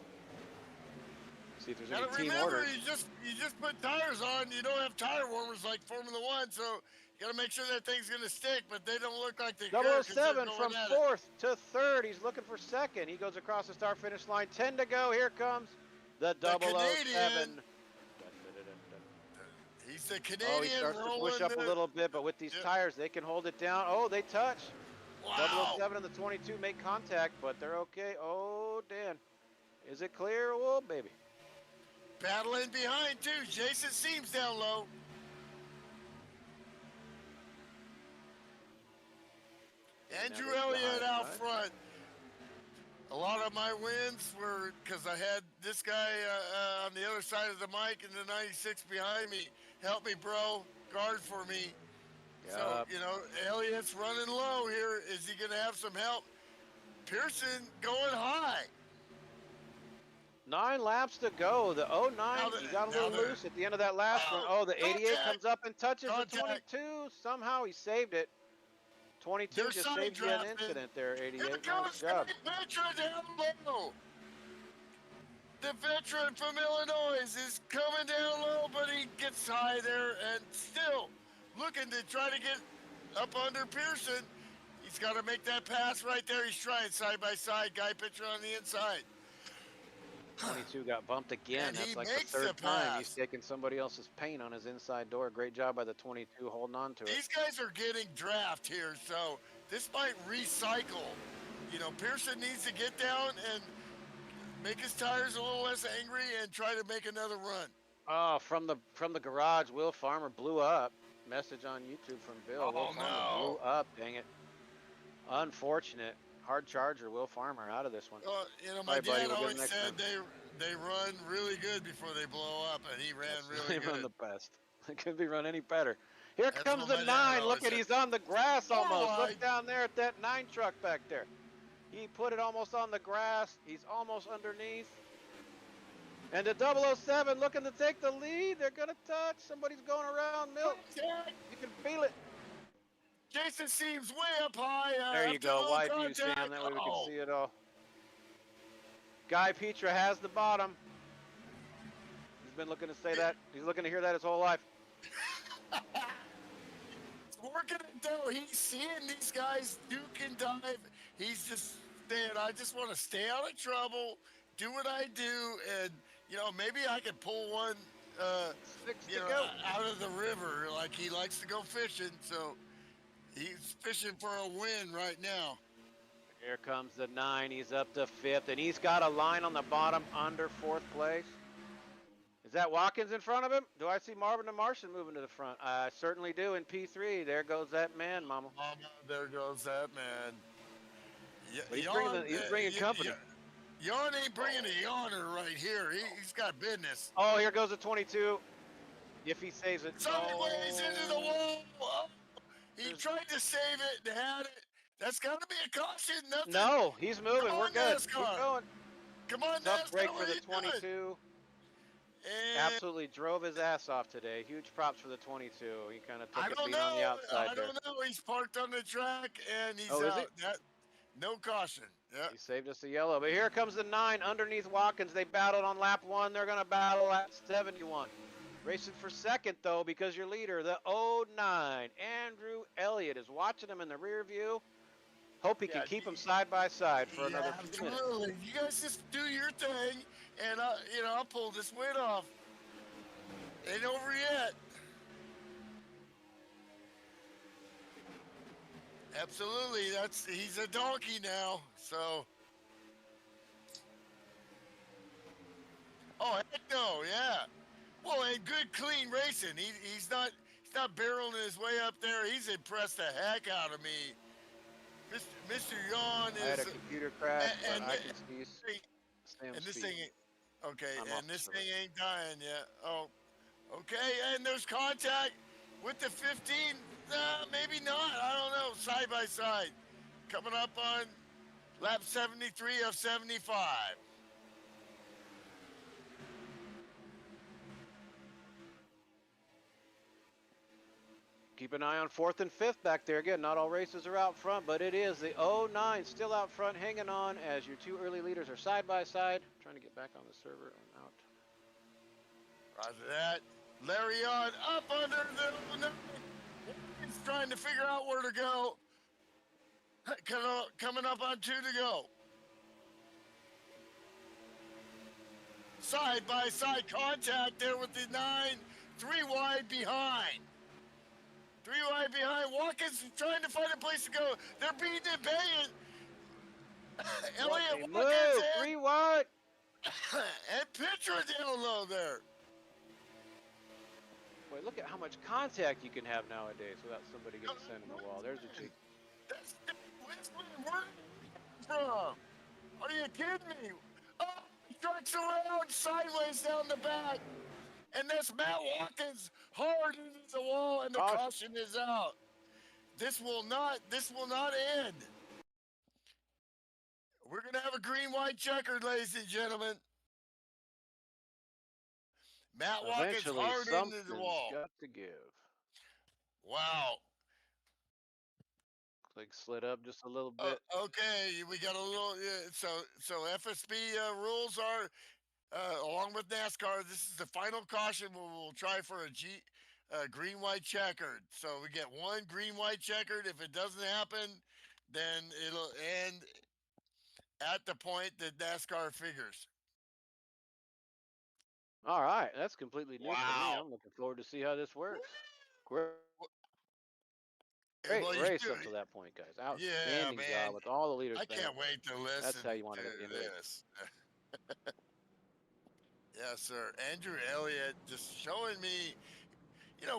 See if there's any team order. You just put tires on. You don't have tire warmers like Formula One, so you got to make sure that thing's going to stick. But they don't look like they. 007 from 4th to 3rd. He's looking for 2nd. He goes across the start-finish line. 10 to go. Here comes the 007. He's the Canadian. Oh, he starts to push up a little bit, but with these tires, they can hold it down. Oh, they touch. Wow. 007 and the 22 make contact, but they're okay. Oh, Dan. Is it clear? Oh, baby. Battling behind, too. Jason Seams down low. Andrew Elliott out front. A lot of my wins were because I had this guy on the other side of the mic in the 96 behind me. Help me, bro. Guard for me. Yep. So, Elliott's running low here. Is he going to have some help? Pearson going high. 9 laps to go. The 09, he got a little loose at the end of that last one. Oh, the 88 comes up and touches the 22. Somehow he saved it. 22 just saved you an incident there, 88. Nice job. Veteran down low. The veteran from Illinois is coming down low, but he gets high there and still looking to try to get up under Pearson. He's got to make that pass right there. He's trying side by side. Guy pitcher on the inside. 22 got bumped again. That's like the 3rd time he's taken somebody else's paint on his inside door. Great job by the 22 holding on to it. These guys are getting draft here, so this might recycle. Pearson needs to get down and make his tires a little less angry and try to make another run. Oh, from the garage, Will Farmer blew up. Message on YouTube from Bill. Will Farmer blew up. Dang it. Unfortunate. Hard charger, Will Farmer out of this one. My dad always said they run really good before they blow up, and he ran really good. They run the best. They couldn't be run any better. Here comes the 9. Look at, he's on the grass almost. Look down there at that 9 truck back there. He put it almost on the grass. He's almost underneath. And the 007 looking to take the lead. They're going to touch. Somebody's going around. Milt, you can feel it. Jason seems way up high. There you go. Wide view, Sam. That way we can see it all. Guy Petra has the bottom. He's been looking to say that. He's looking to hear that his whole life. It's working it though. He's seeing these guys duke and dive. He's just birthday, and I just want to stay out of trouble, do what I do, and maybe I could pull one, uh, 6 to go. out of the river like he likes to go fishing. So he's fishing for a win right now. Here comes the 9. He's up to 5th, and he's got a line on the bottom under 4th place. Is that Watkins in front of him? Do I see Marvin the Martian moving to the front? I certainly do in P3. There goes that man, mama. There goes that man. But he's bringing company. Jan ain't bringing a yawner right here. He's got business. Oh, here goes the 22. If he saves it. Sideways into the wall. Oh, he There's- tried to save it and had it. That's got to be a caution. Nothing. No, he's moving. Come We're on, good. NASCAR. Keep going. Come on, Tough NASCAR, break what for are the you doing? 22. And Absolutely drove his ass off today. Huge props for the 22. He kind of took I it don't being on the know. outside I there. don't know. He's parked on the track and he's Oh, is he? out. No caution. Yeah. He saved us a yellow. But here comes the 9 underneath Watkins. They battled on lap 1. They're going to battle at 71. Racing for second, though, because your leader, the 09, Andrew Elliott, is watching him in the rear view. Hope he can keep them side by side for another few minutes. Absolutely. You guys just do your thing, and I'll pull this win off. Ain't over yet. Absolutely. He's a donkey now. So. Oh heck no, yeah. Well, and good clean racing. He's not barreling his way up there. He's impressed the heck out of me. Mr. Yawn I had a is. computer crash, and- but I can see Sam's And this feet. thing, okay, I'm off and this the thing ain't dying yet. Oh, okay, and there's contact with the 15. Maybe not. I don't know. Side by side, coming up on lap 73 of 75. Keep an eye on 4th and 5th back there. Again, not all races are out front, but it is the 09 still out front, hanging on as your 2 early leaders are side by side. Trying to get back on the server. I'm out. Roger that. Larry on up under the. He's trying to figure out where to go. Coming up on 2 to go. Side by side contact there with the 9, 3 wide behind. 3 wide behind. Watkins trying to find a place to go. They're beating it, banging. Elliott Move, Watkins 3 wide. and Petra down low there. Boy, look at how much contact you can have nowadays without somebody getting sent in the wall. There's a G. That's where from. Are you kidding me? Oh, he trucks around sideways down the back. And that's Matt Watkins hard into the wall, and the caution is out. This will not end. We're gonna have a green-white checkered, ladies and gentlemen. Matt Watkins Eventually, hard into something's the wall. got to give. Wow. Like slid up just a little bit. Okay, we got a little. So FSB rules are, along with NASCAR, this is the final caution. We'll try for a green-white checkered. So we get 1 green-white checkered. If it doesn't happen, then it'll end at the point that NASCAR figures. All right, that's completely new for me. Wow. I'm looking forward to see how this works. Great Well, you race do- up to that point, guys. Outstanding man. job with all the leaders. I can't wait to listen. That's how you want to to end it. this. Yes, sir. Andrew Elliott just showing me.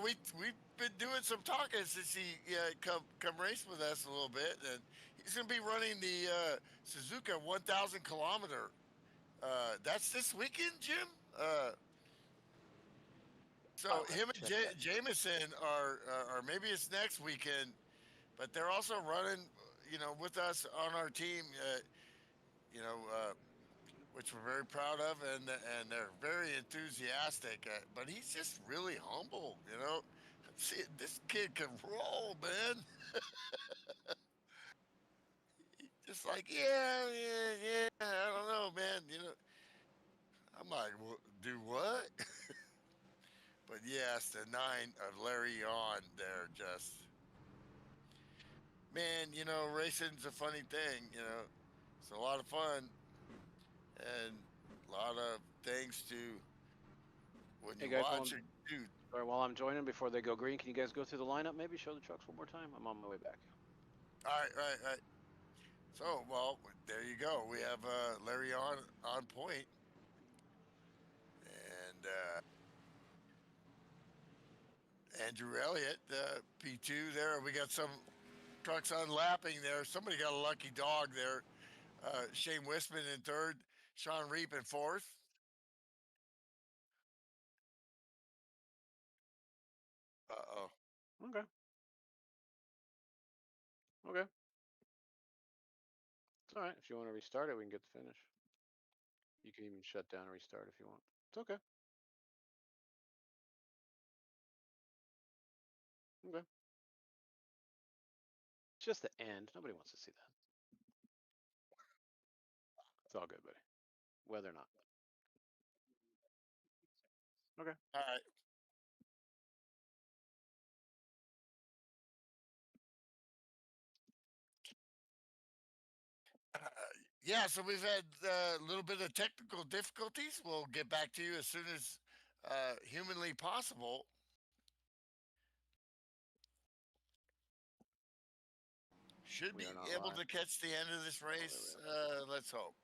We've been doing some talking since he come race with us a little bit, and he's gonna be running the Suzuka 1,000 kilometer. That's this weekend, Jim. So him and Jameson or maybe it's next weekend, but they're also running, with us on our team. Which we're very proud of, and they're very enthusiastic. But he's just really humble, See, this kid can roll, man. Just like, yeah. I don't know, man. I'm like, do what? But yes, the 9 of Larry on there, just man. Racing's a funny thing. It's a lot of fun and a lot of things to when Hey you guys, watch it do. while I'm joining before they go green, can you guys go through the lineup? Maybe show the trucks one more time. I'm on my way back. All right. So, well, there you go. We have Larry on point, and Andrew Elliott, P2 there. We got some trucks unlapping there. Somebody got a lucky dog there. Shane Wisman in third, Sean Reap in fourth. Uh-oh. Okay. Okay. It's all right. If you want to restart it, we can get the finish. You can even shut down and restart if you want. It's okay. Okay. It's just the end. Nobody wants to see that. It's all good, buddy. Whether or not. Okay. All right. Yeah, so we've had a little bit of technical difficulties. We'll get back to you as soon as humanly possible. Should We be are not able live. to catch the end of this Oh, there we race. are. Let's hope.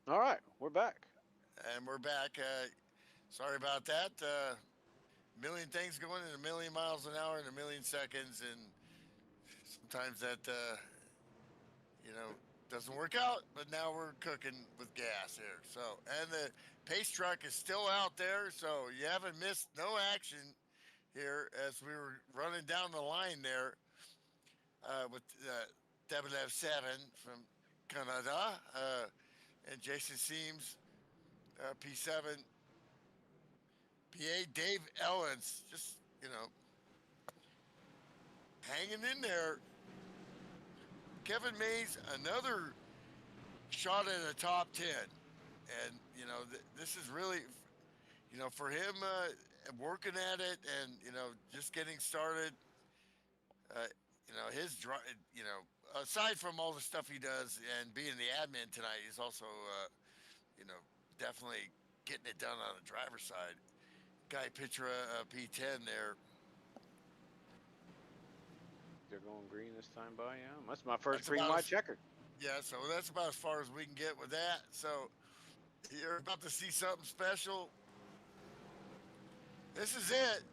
All right. We're back. And we're back. Sorry about that. Million things going at a million miles an hour in a million seconds, and sometimes that doesn't work out. But now we're cooking with gas here. So, and the pace truck is still out there, so you haven't missed no action here as we were running down the line there with F7 from Canada and Jason Seams, P7. PA Dave Ellens, just, hanging in there. Kevin Mays, another shot at a top 10. And, this is really, for him working at it and, just getting started, his drive, aside from all the stuff he does and being the admin tonight, he's also, definitely getting it done on the driver's side. Guy Pitra, P10 there. They're going green this time by, yeah. That's my first That's green about white as, checker. yeah, so that's about as far as we can get with that. So you're about to see something special. This is it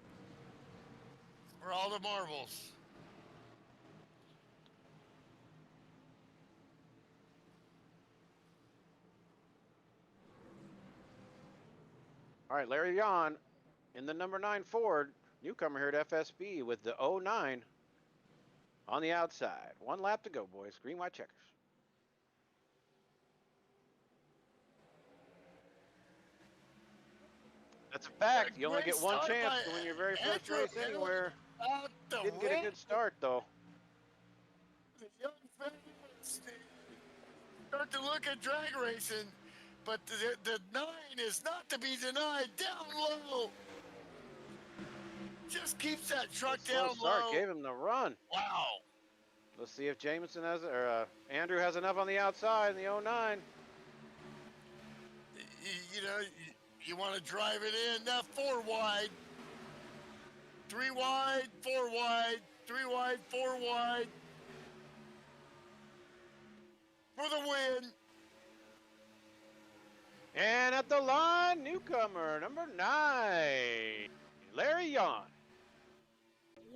for all the marbles. All right, Larry Yon in the number 9 Ford, newcomer here at FSB with the 09 on the outside. One lap to go, boys. Green white checkers. That's a fact. You only Great get one start chance by to win your very first Andrew race anywhere. out the Didn't get a win. good start, though. The young fans start to look at drag racing, but the 9 is not to be denied. Down low. Just keeps that truck Slow down start low. gave him the run. Wow. Let's see if Jameson has, or Andrew has enough on the outside in the 09. You want to drive it in. Now 4 wide. 3 wide, 4 wide, 3 wide, 4 wide. For the win. And at the line, newcomer number 9, Larry Yon.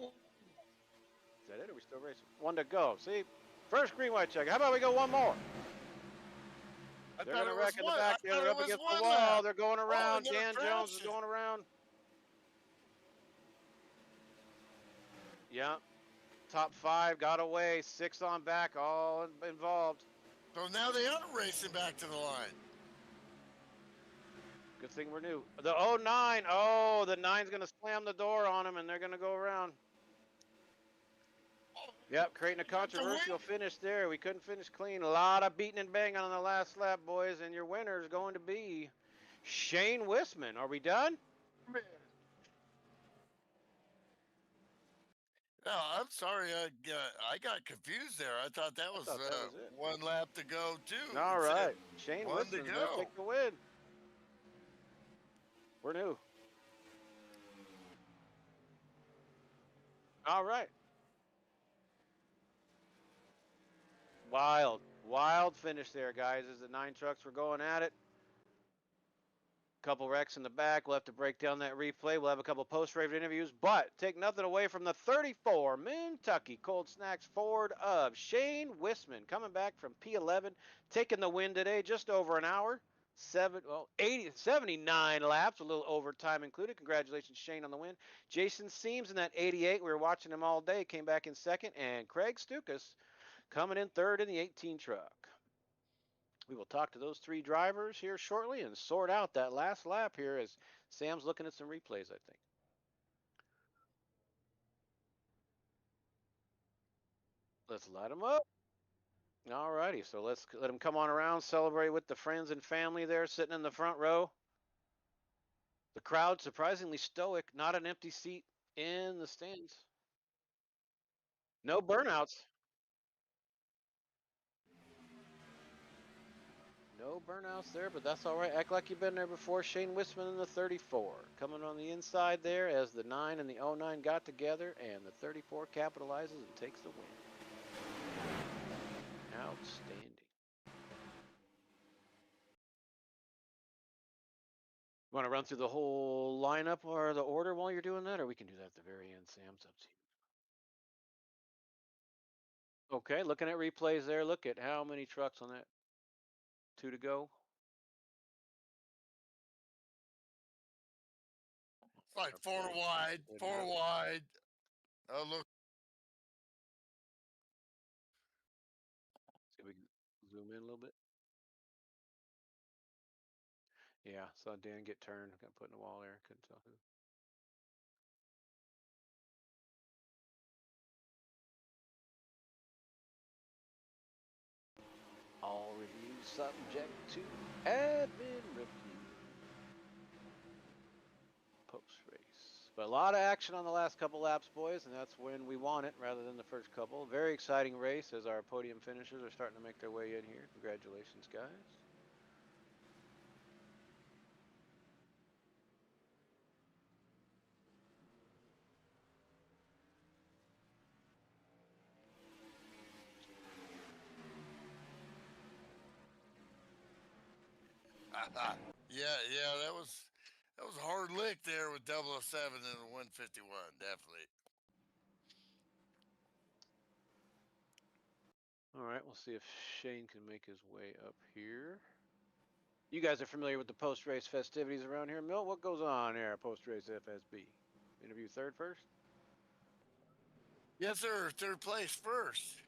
Is that it? Or are we still racing? One to go. See, first green white check. How about we go one more? They're going to wreck in the back there. They're up against the wall. They're going around. Dan Jones is going around. Yeah. Top 5 got away. 6 on back, all involved. So now they are racing back to the line. Good thing we're new. The 09. Oh, the 9's going to slam the door on him, and they're going to go around. Yep, creating a controversial finish there. We couldn't finish clean. A lot of beating and banging on the last lap, boys, and your winner is going to be Shane Wisman. Are we done? No, I'm sorry. I got confused there. I thought that I was thought that was it. one lap to go too. All It said right, Shane one to Wisman's gonna go. take the win. We're new. All right. Wild finish there, guys, as the 9 trucks were going at it. Couple wrecks in the back. We'll have to break down that replay. We'll have a couple post-race interviews, but take nothing away from the 34 Kentucky Cold Snacks Ford of Shane Wisman coming back from P11, taking the win today, just over an hour. 79 laps, a little overtime included. Congratulations, Shane, on the win. Jason Seams in that 88. We were watching him all day. Came back in second, and Craig Stukas coming in third in the 18 truck. We will talk to those 3 drivers here shortly and sort out that last lap here as Sam's looking at some replays, I think. Let's light them up. All righty, so let's let them come on around, celebrate with the friends and family there sitting in the front row. The crowd surprisingly stoic, not an empty seat in the stands. No burnouts. No burnouts there, but that's all right. Act like you've been there before. Shane Wisman in the 34. Coming on the inside there as the 9 and the 09 got together, and the 34 capitalizes and takes the win. Outstanding. Want to run through the whole lineup or the order while you're doing that, or we can do that at the very end, Sam? It's up to you. Okay, looking at replays there. Look at how many trucks on that. 2 to go. Like 4 wide, 4 wide. Oh, look. See if we can zoom in a little bit. Yeah, saw Dan get turned. Got put in the wall there. Couldn't tell who. All reviews subject to admin review. Post race. But a lot of action on the last couple laps, boys, and that's when we want it rather than the first couple. Very exciting race as our podium finishers are starting to make their way in here. Congratulations, guys. Yeah, that was a hard lick there with 007 and a 151, definitely. All right, we'll see if Shane can make his way up here. You guys are familiar with the post-race festivities around here. Milt, what goes on here at post-race FSB? Interview third first? Yes, sir. Third place first.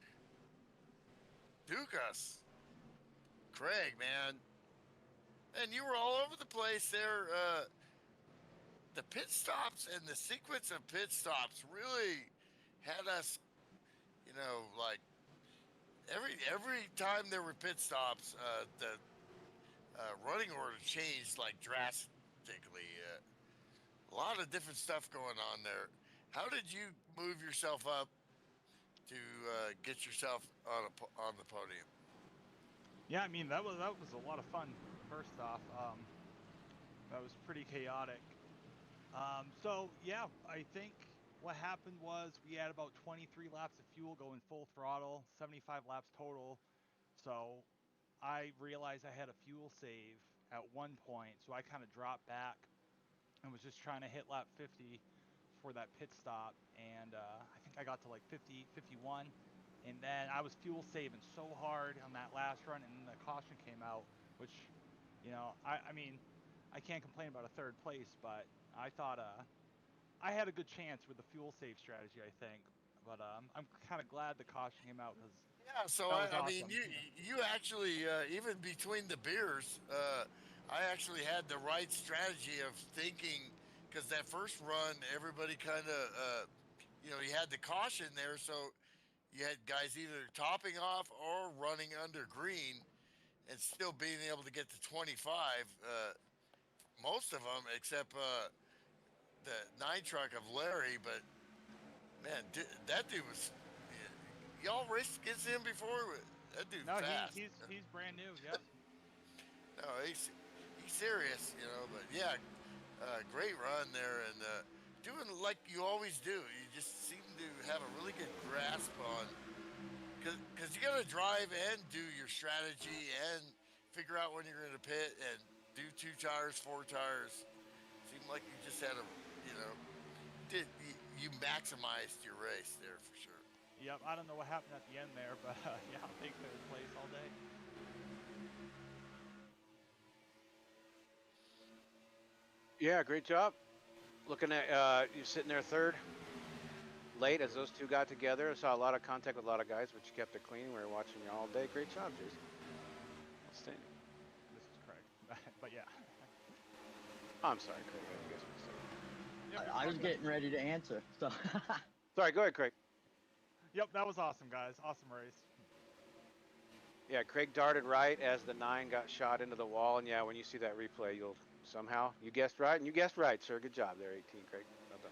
Dukas. Craig, man. And you were all over the place there. The pit stops and the sequence of pit stops really had us, like every time there were pit stops, the running order changed like drastically. A lot of different stuff going on there. How did you move yourself up to get yourself on the podium? Yeah, I mean that was a lot of fun. First off, that was pretty chaotic. So yeah, I think what happened was we had about 23 laps of fuel going full throttle, 75 laps total. So I realized I had a fuel save at one point, so I kind of dropped back and was just trying to hit lap 50 for that pit stop, and I think I got to like 50, 51, and then I was fuel saving so hard on that last run, and the caution came out, which, I mean, I can't complain about a third place, but I thought I had a good chance with the fuel save strategy, I think, but I'm kind of glad the caution came out because Yeah, so that was I mean, awesome. you actually even between the beers, I actually had the right strategy of thinking because that first run, everybody kind of, you had the caution there, so you had guys either topping off or running under green, and still being able to get to 25. Most of them, except the 9 truck of Larry, but Man, that dude was. Y'all raced against him before? That dude No, fast. he's brand new. Yep. No, he's serious, But yeah, great run there, and doing like you always do. You just seem to have a really good grasp on, because you got to drive and do your strategy and figure out when you're going to pit and do 2 tires, 4 tires. Seemed like you just had a, you know, you maximized your race there for sure. Yep. I don't know what happened at the end there, but yeah, I'll take third place all day. Yeah, great job. Looking at you sitting there third, late as those two got together. I saw a lot of contact with a lot of guys, but you kept it clean. We were watching you all day. Great job, Jason. Outstanding. This is Craig. But yeah. I'm sorry, Craig. I guess Yep, I was getting ready to answer. So sorry, go ahead, Craig. Yep, that was awesome, guys. Awesome race. Yeah, Craig darted right as the 9 got shot into the wall, and yeah, when you see that replay, you'll somehow you guessed right, and you guessed right, sir. Good job there, 18, Craig. Well done.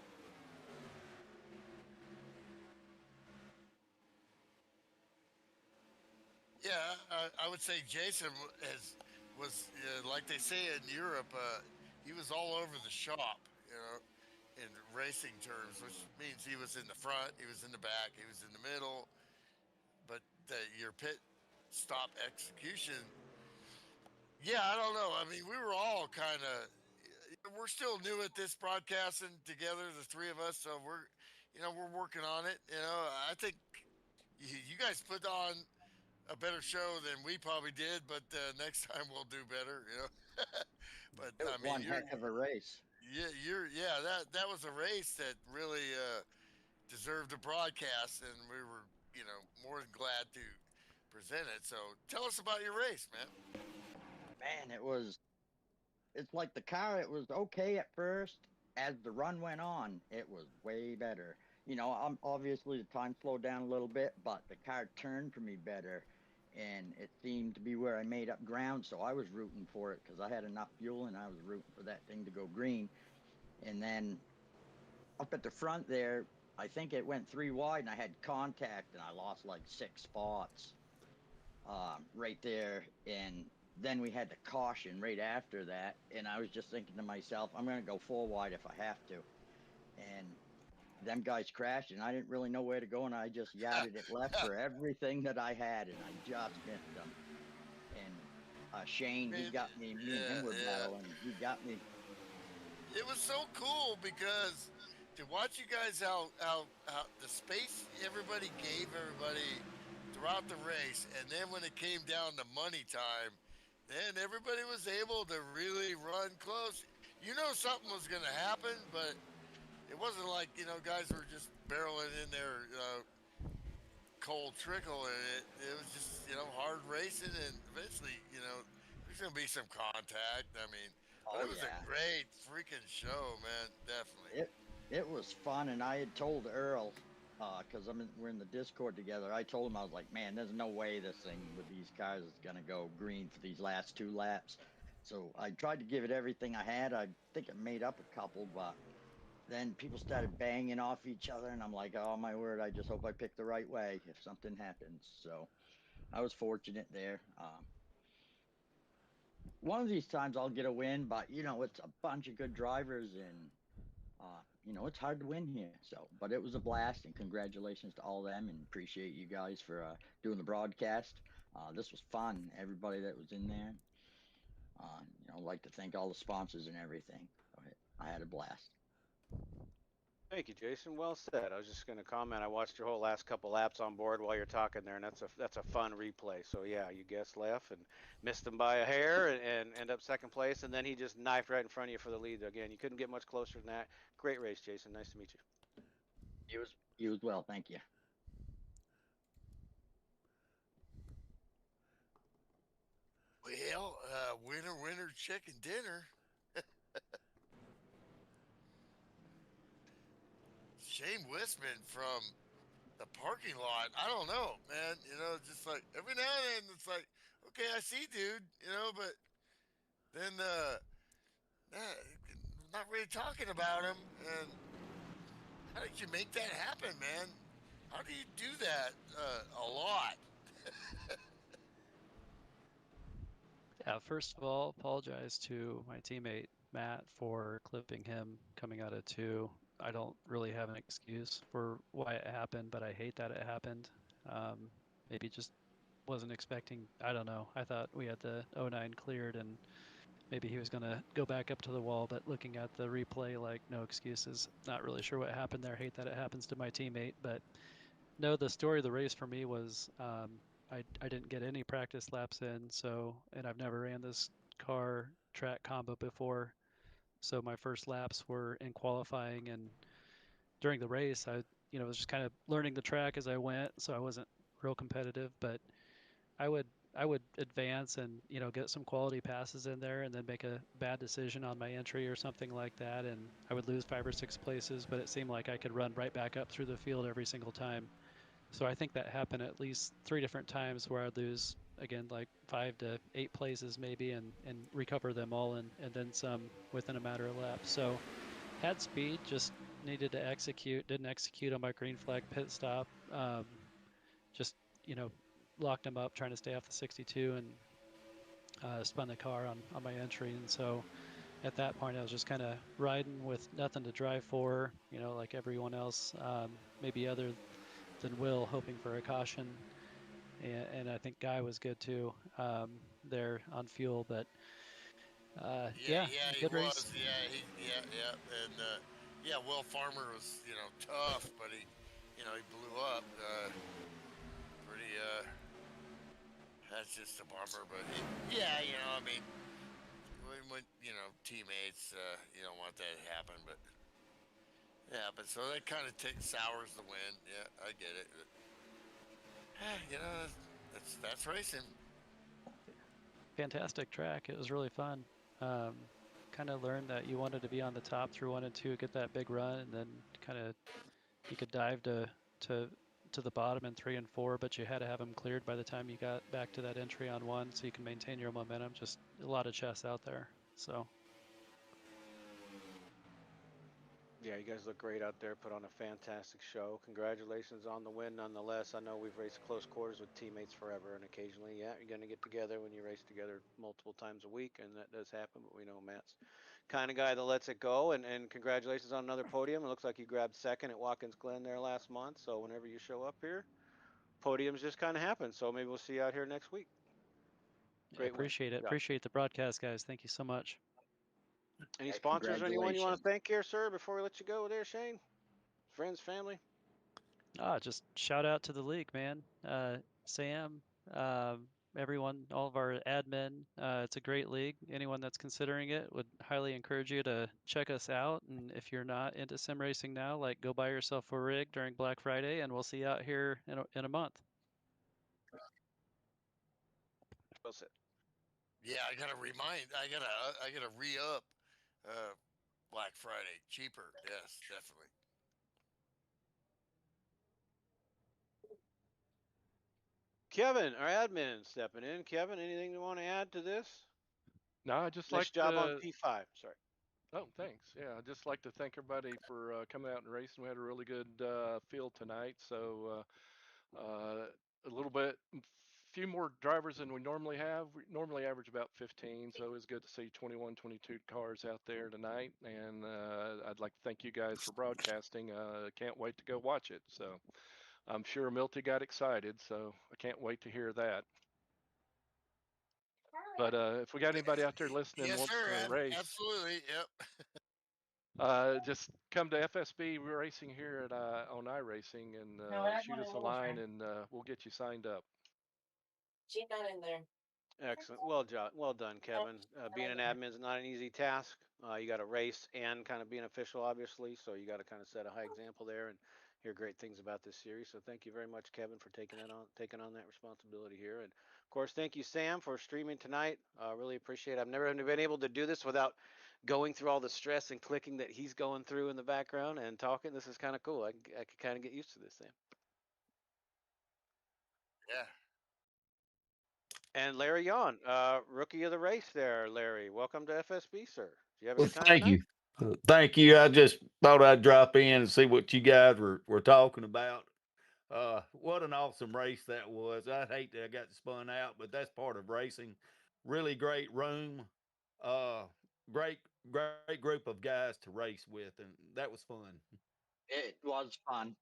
Yeah, I would say Jason was like they say in Europe. He was all over the shop, in racing terms, which means he was in the front, he was in the back, he was in the middle. But your pit stop execution, yeah, I don't know. I mean, we were all kind of. We're still new at this broadcasting together, the three of us. So we're working on it. I think you guys put on a better show than we probably did, but next time we'll do better. But it was I mean, one heck of a race. that was a race that really deserved a broadcast, and we were more than glad to present it. So tell us about your race, man. Man, it's like the car, it was okay at first. As the run went on, it was way better. I'm obviously the time slowed down a little bit, but the car turned for me better, and it seemed to be where I made up ground. So I was rooting for it because I had enough fuel, and I was rooting for that thing to go green. And then up at the front there, I think it went 3 wide, and I had contact, and I lost like 6 spots right there. And then we had the caution right after that, and I was just thinking to myself, I'm going to go 4 wide if I have to. And them guys crashed, and I didn't really know where to go, and I just yarded it left for everything that I had, and I just missed them. And Shane, he got me. Me and him were battling. He got me. It was so cool because to watch you guys how the space everybody gave everybody throughout the race, and then when it came down to money time, then everybody was able to really run close. Something was going to happen, but it wasn't like guys were just barreling in there, cold trickle, and it was just hard racing, and eventually there's going to be some contact. I mean, but Oh it was a yeah, great freaking show, man. Definitely. it was fun, and I had told Earl, because we're in the Discord together. I told him, I was like, man, there's no way this thing with these cars is gonna go green for these last 2 laps. So I tried to give it everything I had. I think it made up a couple, but then people started banging off each other, and I'm like, oh my word, I just hope I picked the right way if something happens. So I was fortunate there. One of these times I'll get a win, but it's a bunch of good drivers, and it's hard to win here. So, but it was a blast, and congratulations to all them, and appreciate you guys for doing the broadcast. This was fun. Everybody that was in there. I'd like to thank all the sponsors and everything. I had a blast. Thank you, Jason. Well said. I was just going to comment. I watched your whole last couple laps on board while you're talking there, and that's a fun replay. So yeah, you guessed left and missed him by a hair and end up second place, and then he just knifed right in front of you for the lead. Again, you couldn't get much closer than that. Great race, Jason. Nice to meet you. You as well. Thank you. Well, winner, chicken dinner. Shane Wisman from the parking lot. I don't know, man. Just like every now and then, it's like, okay, I see, dude. But then not really talking about him. And How did you make that happen, man? How do you do that a lot? Yeah, first of all, apologize to my teammate Matt for clipping him coming out of 2. I don't really have an excuse for why it happened, but I hate that it happened. Maybe just wasn't expecting, I don't know. I thought we had the 09 cleared and maybe he was going to go back up to the wall, but looking at the replay, like, no excuses. Not really sure what happened there. Hate that it happens to my teammate, but no, the story of the race for me was I didn't get any practice laps in, so, and I've never ran this car track combo before, so my first laps were in qualifying, and during the race I was just kind of learning the track as I went, so I wasn't real competitive, but I would I would advance and get some quality passes in there and then make a bad decision on my entry or something like that, and I would lose 5 or 6 places, but it seemed like I could run right back up through the field every single time. So I think that happened at least 3 different times where I'd lose again like 5 to 8 places maybe and recover them all and then some within a matter of laps. So had speed, just needed to execute. Didn't execute on my green flag pit stop. Just locked them up trying to stay off the 62 and spun the car on my entry. And so at that point I was just kind of riding with nothing to drive for, like everyone else, maybe other than Will, hoping for a caution, and I think Guy was good too there on fuel. But Yeah, he good was. race. Yeah, and yeah, Will Farmer was tough, but he blew up. Pretty that's just a bummer, but yeah, I mean, when teammates, you don't want that to happen, but yeah, but so that kind of sours the win. Yeah, I get it. But, that's racing. Fantastic track. It was really fun. Kind of learned that you wanted to be on the top through 1 and 2, get that big run, and then kind of you could dive to the bottom in 3 and 4, but you had to have them cleared by the time you got back to that entry on 1, so you can maintain your momentum. Just a lot of chess out there. So Yeah, you guys look great out there. Put on a fantastic show. Congratulations on the win, nonetheless. I know we've raced close quarters with teammates forever, and occasionally, yeah, you're going to get together when you race together multiple times a week, and that does happen. But we know Matt's kind of guy that lets it go. And congratulations on another podium. It looks like you grabbed second at Watkins Glen there last month. So whenever you show up here, podiums just kind of happen. So maybe we'll see you out here next week. yeah, Great win. appreciate it. Yeah. Appreciate the broadcast, guys. Thank you so much. Any Yeah, sponsors or anyone you want to congratulations. thank here, sir, before we let you go there, Shane? Friends, family? Just shout out to the league, man. Sam, everyone, all of our admin. It's a great league. Anyone that's considering it would highly encourage you to check us out. And if you're not into sim racing now, like go buy yourself a rig during Black Friday, and we'll see you out here in a month. Well said. Yeah, I gotta re up. Black Friday cheaper. Yes, definitely. Kevin, our admin, stepping in. Kevin, anything you want to add to this? No, I just Nice like job on to. P5. Sorry. Oh, thanks. Yeah, I just like to thank everybody for coming out and racing. We had a really good field tonight. So a little bit, few more drivers than we normally have. We normally average about 15, so it was good to see 21, 22 cars out there tonight. And I'd like to thank you guys for broadcasting. Can't wait to go watch it. So I'm sure Milty got excited, so I can't wait to hear that. But if we got anybody out there listening Yes, wants sir. to race, Absolutely. Yep. just come to FSB Racing here at on iRacing and shoot us a line, and we'll get you signed up. She's not in there. Excellent. Well done, Kevin. Being an admin is not an easy task. You got to race and kind of be an official, obviously. So you got to kind of set a high example there and hear great things about this series. So thank you very much, Kevin, for taking on that responsibility here. And of course, thank you, Sam, for streaming tonight. Really appreciate it. I've never been able to do this without going through all the stress and clicking that he's going through in the background and talking. This is kind of cool. I could kind of get used to this, Sam. Yeah. And Larry Yon, rookie of the race there, Larry. Welcome to FSB, sir. Do you have a Well, good time thank tonight? you. Thank you. I just thought I'd drop in and see what you guys were talking about. What an awesome race that was. I hate that I got spun out, but that's part of racing. Really great room. Uh, great, great group of guys to race with, and that was fun. It was fun.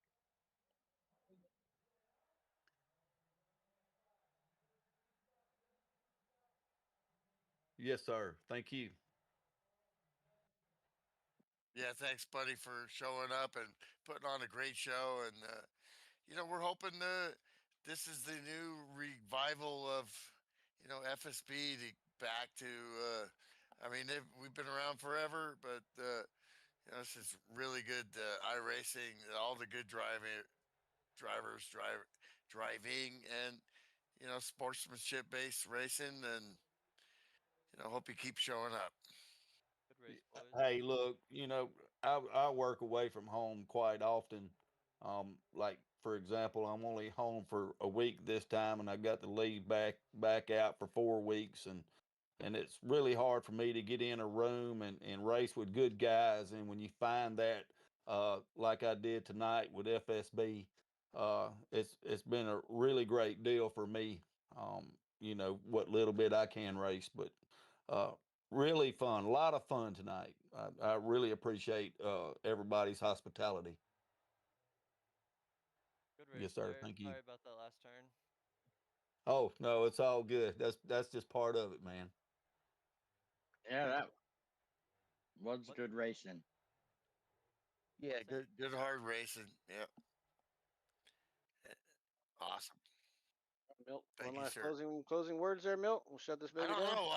Yes, sir. Thank you. Yeah, thanks, buddy, for showing up and putting on a great show. And we're hoping this is the new revival of FSB to back to. I mean, we've been around forever, but this is really good iRacing. All the good drivers driving, and sportsmanship based racing, and hope you keep showing up. Good race, boys. Hey, look, I work away from home quite often. Like for example, I'm only home for a week this time, and I got to leave back out for 4 weeks, and it's really hard for me to get in a room and race with good guys. And when you find that, like I did tonight with FSB, it's been a really great deal for me. What little bit I can race, but uh, really fun, a lot of fun tonight. I really appreciate everybody's hospitality. Good race, Yes, sir. boys. Thank you. Sorry about that last turn. Oh no, it's all good. That's just part of it, man. Yeah, that was good racing. Yeah, good hard racing. Yeah, awesome. Milt, one Thank you, last sir. closing words there, Milt. We'll shut this I baby don't down. know.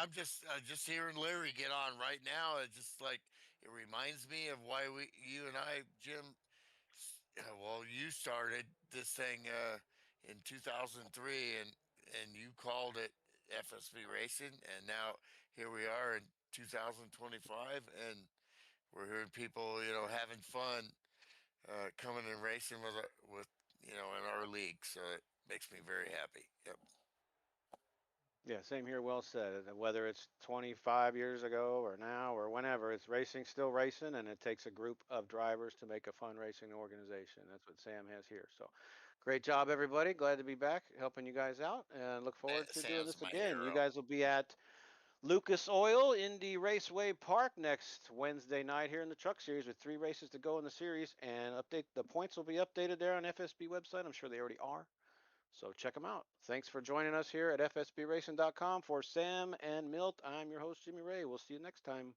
I'm just hearing Larry get on right now. It just like it reminds me of why you and I, Jim. Well, you started this thing in 2003, and you called it FSB Racing, and now here we are in 2025, and we're hearing people, having fun, coming and racing with in our league. So it makes me very happy. Yep. Yeah, same here. Well said. Whether it's 25 years ago or now or whenever, it's racing, still racing, and it takes a group of drivers to make a fun racing organization. That's what Sam has here. So, great job, everybody. Glad to be back helping you guys out, and look forward to doing Sam's this my again. You hero. guys will be at Lucas Oil Indy Raceway Park next Wednesday night here in the Truck Series with 3 races to go in the series, and update the points will be updated there on FSB website. I'm sure they already are. So check them out. Thanks for joining us here at fsbracing.com. For Sam and Milt, I'm your host, Jimmy Ray. We'll see you next time.